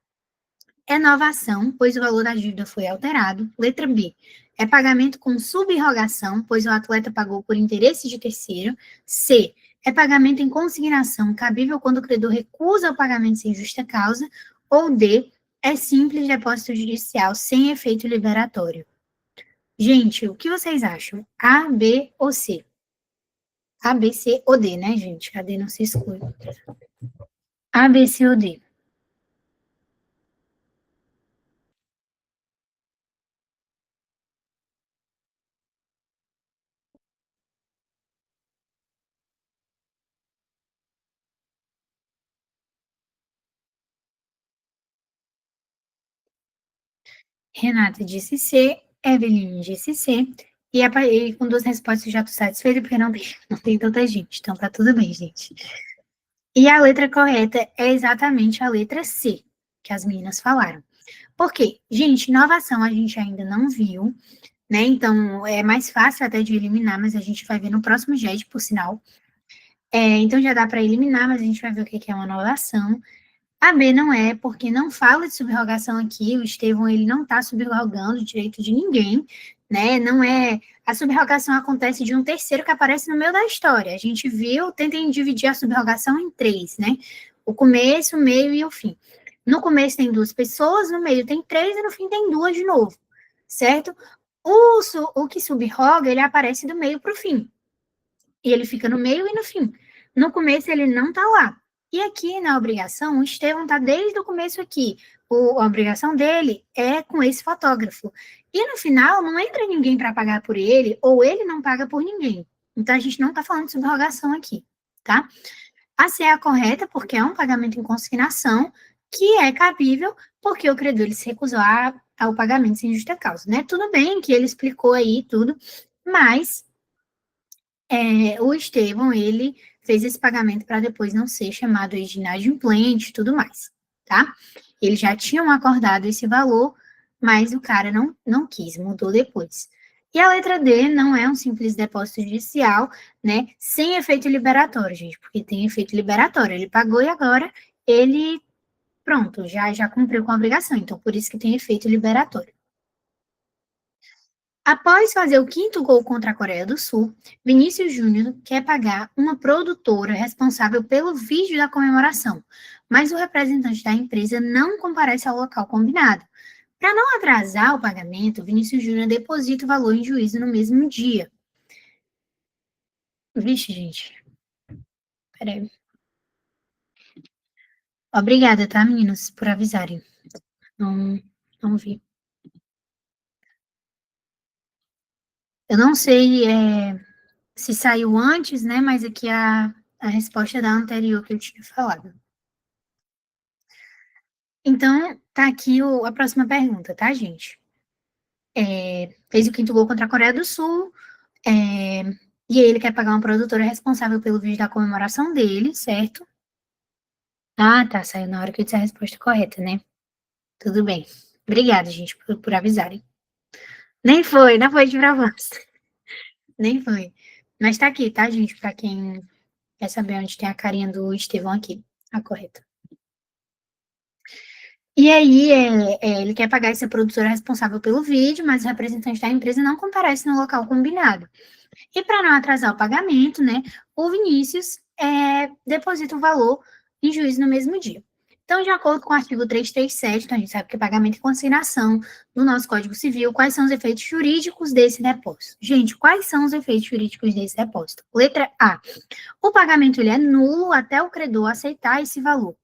É novação, pois o valor da dívida foi alterado. Letra B. É pagamento com subrogação, pois o atleta pagou por interesse de terceiro. C. É pagamento em consignação, cabível quando o credor recusa o pagamento sem justa causa. Ou D. É simples depósito judicial sem efeito liberatório. Gente, o que vocês acham? A, B ou C? A, B, C ou D, né, gente? A D não se exclui. A, B, C ou D? Renata disse C, Eveline disse C, e com 2 respostas já estou satisfeita, porque não tem tanta gente, então tá tudo bem, gente. E a letra correta é exatamente a letra C, que as meninas falaram. Por quê? Gente, inovação a gente ainda não viu, né? Então, é mais fácil até de eliminar, mas a gente vai ver no próximo GED, por sinal. Então, já dá para eliminar, mas a gente vai ver o que é uma inovação. A B não é, porque não fala de subrogação aqui, o Estevão, ele não está subrogando o direito de ninguém, né, não é, a subrogação acontece de um terceiro que aparece no meio da história, a gente viu, tentem dividir a subrogação em 3, né, o começo, o meio e o fim. No começo tem 2 pessoas, no meio tem 3 e no fim tem 2 de novo, certo? O que subroga, ele aparece do meio para o fim, e ele fica no meio e no fim. No começo ele não está lá. E aqui na obrigação, o Estevão está desde o começo aqui. A obrigação dele é com esse fotógrafo. E no final, não entra ninguém para pagar por ele, ou ele não paga por ninguém. Então, a gente não está falando de subrogação aqui, tá? A C é a correta, porque é um pagamento em consignação, que é cabível, porque o credor ele se recusou ao pagamento sem justa causa, né? Tudo bem que ele explicou aí tudo, mas o Estevão, ele fez esse pagamento para depois não ser chamado de inadimplente e tudo mais, tá? Eles já tinham acordado esse valor, mas o cara não quis, mudou depois. E a letra D não é um simples depósito judicial, né, sem efeito liberatório, gente, porque tem efeito liberatório. Ele pagou e agora ele, pronto, já cumpriu com a obrigação. Então, por isso que tem efeito liberatório. Após fazer o quinto gol contra a Coreia do Sul, Vinícius Júnior quer pagar uma produtora responsável pelo vídeo da comemoração, mas o representante da empresa não comparece ao local combinado. Para não atrasar o pagamento, Vinícius Júnior deposita o valor em juízo no mesmo dia. Vixe, gente, peraí. Obrigada, tá, meninos, por avisarem. Não, não vi. Eu não sei se saiu antes, né, mas aqui a resposta é da anterior que eu tinha falado. Então, tá aqui a próxima pergunta, tá, gente? Fez o quinto gol contra a Coreia do Sul, é, e ele quer pagar uma produtora responsável pelo vídeo da comemoração dele, certo? Ah, tá, saiu na hora que eu disse a resposta correta, né? Tudo bem. Obrigada, gente, por avisarem. Nem foi, não foi de propósito. Nem foi. Mas tá aqui, tá, gente? Pra quem quer saber onde tem a carinha do Estevão aqui. A correta. E aí, ele quer pagar essa produtora responsável pelo vídeo, mas o representante da empresa não comparece no local combinado. E para não atrasar o pagamento, né, o Vinícius deposita o valor em juízo no mesmo dia. Então, de acordo com o artigo 337, então a gente sabe que pagamento e consignação no nosso Código Civil, quais são os efeitos jurídicos desse depósito? Gente, quais são os efeitos jurídicos desse depósito? Letra A. O pagamento ele é nulo até o credor aceitar esse valor.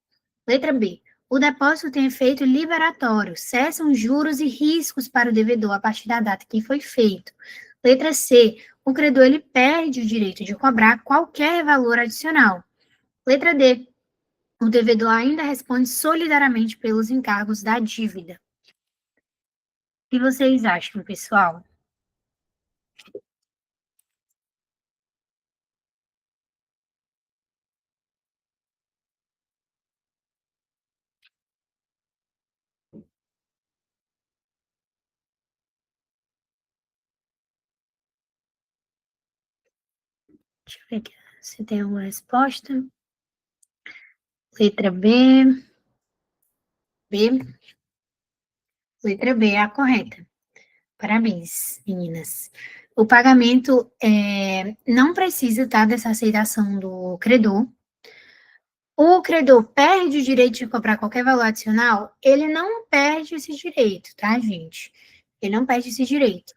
Letra B. O depósito tem efeito liberatório, cessam juros e riscos para o devedor a partir da data que foi feito. Letra C. O credor ele perde o direito de cobrar qualquer valor adicional. Letra D. O devedor ainda responde solidariamente pelos encargos da dívida. O que vocês acham, pessoal? Deixa eu ver aqui se tem alguma resposta. Letra B. B. Letra B é a correta. Parabéns, meninas. O pagamento não precisa, tá, dessa aceitação do credor. O credor perde o direito de cobrar qualquer valor adicional? Ele não perde esse direito, tá, gente? Ele não perde esse direito.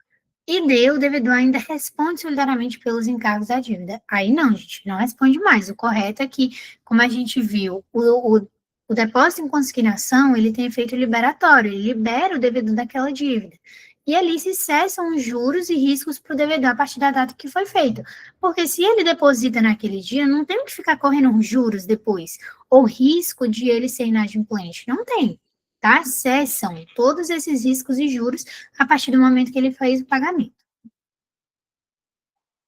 E D, o devedor ainda responde solidariamente pelos encargos da dívida. Aí não, gente, não responde mais. O correto é que, como a gente viu, o depósito em consignação, ele tem efeito liberatório, ele libera o devedor daquela dívida. E ali se cessam os juros e riscos para o devedor a partir da data que foi feito. Porque se ele deposita naquele dia, não tem que ficar correndo juros depois, ou risco de ele ser inadimplente. Não tem, tá? Cessam todos esses riscos e juros a partir do momento que ele fez o pagamento.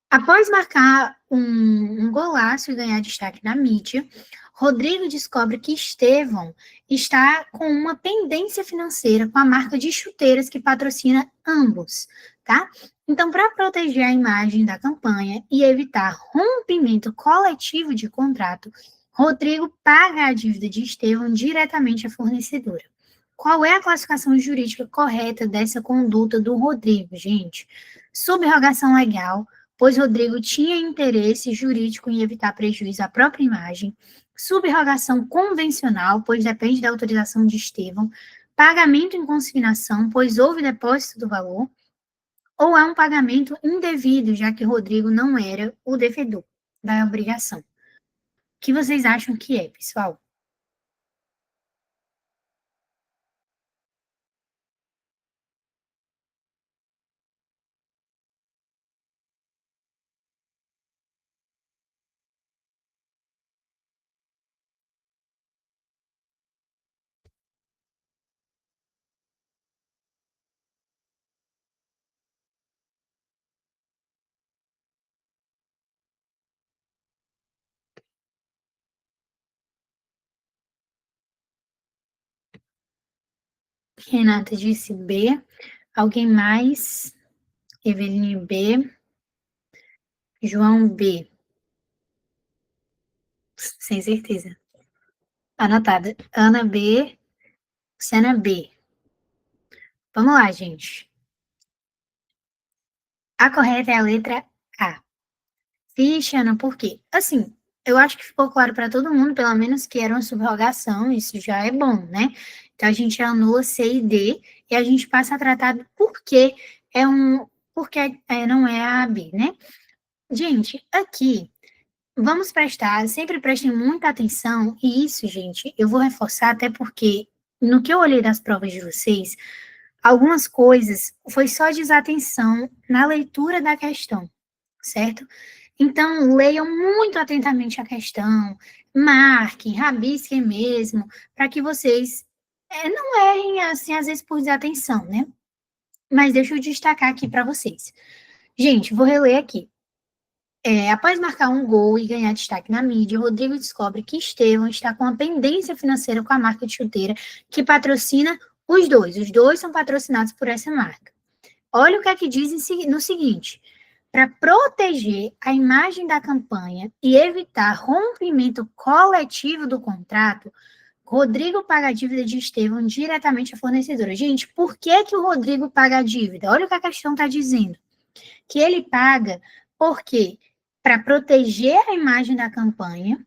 Após marcar um golaço e ganhar destaque na mídia, Rodrigo descobre que Estevão está com uma pendência financeira com a marca de chuteiras que patrocina ambos, tá? Então, para proteger a imagem da campanha e evitar rompimento coletivo de contrato, Rodrigo paga a dívida de Estevão diretamente à fornecedora. Qual é a classificação jurídica correta dessa conduta do Rodrigo, gente? Subrogação legal, pois Rodrigo tinha interesse jurídico em evitar prejuízo à própria imagem, subrogação convencional, pois depende da autorização de Estevão, pagamento em consignação, pois houve depósito do valor, ou há um pagamento indevido, já que Rodrigo não era o devedor da obrigação. O que vocês acham que é, pessoal? Renata disse B. Alguém mais? Eveline B, João B. Sem certeza. Anotada. Ana B, Luciana B. Vamos lá, gente. A correta é a letra A. Vixe, Ana, por quê? Assim, eu acho que ficou claro para todo mundo, pelo menos que era uma subrogação, isso já é bom, né? Então a gente anula C e D e a gente passa a tratar do porquê não é a B, né? Gente, aqui, vamos prestar, sempre prestem muita atenção, e isso, gente, eu vou reforçar até porque no que eu olhei das provas de vocês, algumas coisas foi só desatenção na leitura da questão, certo? Então, leiam muito atentamente a questão, marquem, rabisquem mesmo, para que vocês não errem, assim, às vezes por desatenção, né? Mas deixa eu destacar aqui para vocês. Gente, vou reler aqui. Após marcar um gol e ganhar destaque na mídia, Rodrigo descobre que Estevão está com uma pendência financeira com a marca de chuteira que patrocina os dois. Os dois são patrocinados por essa marca. Olha o que é que diz no seguinte: para proteger a imagem da campanha e evitar rompimento coletivo do contrato, Rodrigo paga a dívida de Estevão diretamente à fornecedora. Gente, por que que o Rodrigo paga a dívida? Olha o que a questão está dizendo. Que ele paga porque para proteger a imagem da campanha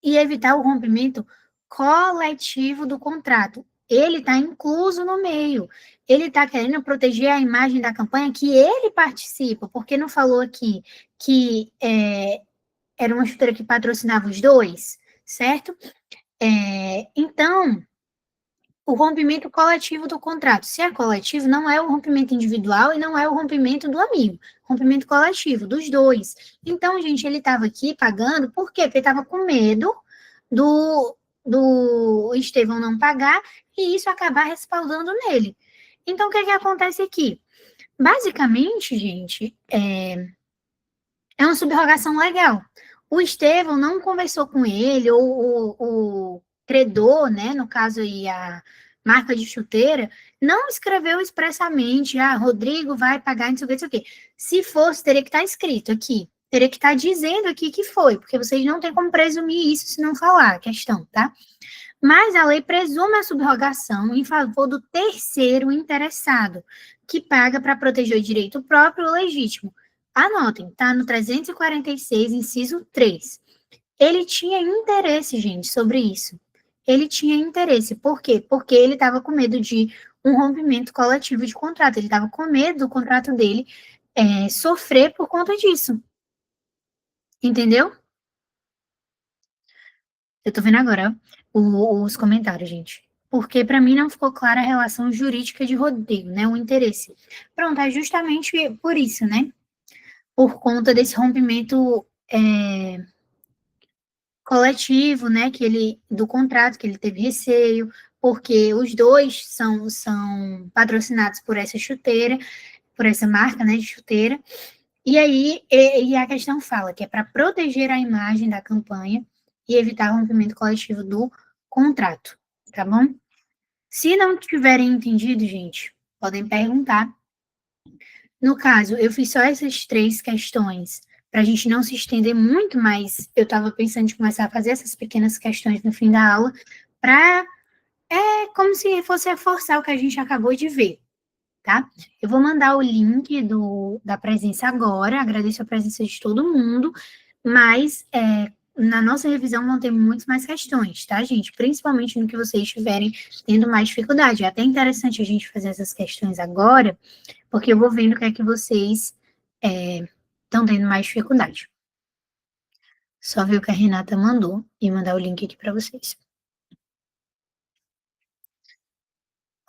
e evitar o rompimento coletivo do contrato. Ele está incluso no meio. Ele está querendo proteger a imagem da campanha que ele participa, porque não falou aqui que era uma chuteira que patrocinava os dois, certo? Então, o rompimento coletivo do contrato. Se é coletivo, não é o rompimento individual e não é o rompimento do amigo. Rompimento coletivo, dos dois. Então, gente, ele estava aqui pagando, por quê? Porque estava com medo do Estevão não pagar e isso acabar respaldando nele. Então, o que acontece aqui? Basicamente, gente, é uma subrogação legal. O Estevão não conversou com ele, ou o credor, né, no caso aí a marca de chuteira, não escreveu expressamente, Rodrigo vai pagar, não sei o que, não sei o que. Se fosse, teria que estar escrito aqui, teria que estar dizendo aqui que foi, porque vocês não têm como presumir isso se não falar a questão, tá? Mas a lei presume a subrogação em favor do terceiro interessado, que paga para proteger o direito próprio ou legítimo. Anotem, tá no 346, inciso 3. Ele tinha interesse, gente, sobre isso. Ele tinha interesse. Por quê? Porque ele estava com medo de um rompimento coletivo de contrato. Ele estava com medo do contrato dele sofrer por conta disso. Entendeu? Eu tô vendo agora os comentários, gente. Porque para mim não ficou clara a relação jurídica de Rodrigo, né? O interesse. Pronto, é justamente por isso, né? Por conta desse rompimento coletivo, né? Do contrato, que ele teve receio, porque os dois são patrocinados por essa chuteira, por essa marca, né? De chuteira. E aí, a questão fala que é para proteger a imagem da campanha e evitar o rompimento coletivo do contrato, tá bom? Se não tiverem entendido, gente, podem perguntar. No caso, eu fiz só essas 3 questões para a gente não se estender muito, mas eu estava pensando em começar a fazer essas pequenas questões no fim da aula para como se fosse reforçar o que a gente acabou de ver, tá? Eu vou mandar o link da presença agora, agradeço a presença de todo mundo, mas na nossa revisão vão ter muitas mais questões, tá, gente? Principalmente no que vocês estiverem tendo mais dificuldade. É até interessante a gente fazer essas questões agora, porque eu vou vendo o que é que vocês estão tendo mais dificuldade. Só ver o que a Renata mandou e mandar o link aqui para vocês.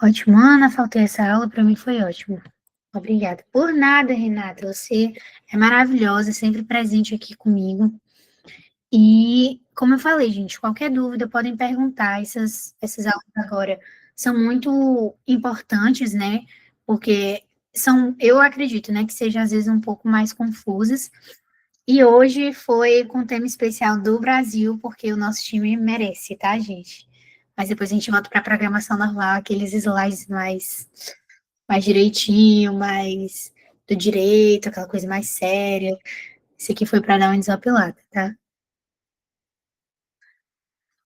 Ótimo, Ana, faltei essa aula, para mim foi ótimo. Obrigada. Por nada, Renata, você é maravilhosa, sempre presente aqui comigo. E, como eu falei, gente, qualquer dúvida podem perguntar. Essas aulas agora são muito importantes, né? Porque eu acredito, né, que sejam às vezes um pouco mais confusas. E hoje foi com tema especial do Brasil, porque o nosso time merece, tá, gente? Mas depois a gente volta para a programação normal, aqueles slides mais direitinho, mais do direito, aquela coisa mais séria. Esse aqui foi para dar uma desapelada, tá?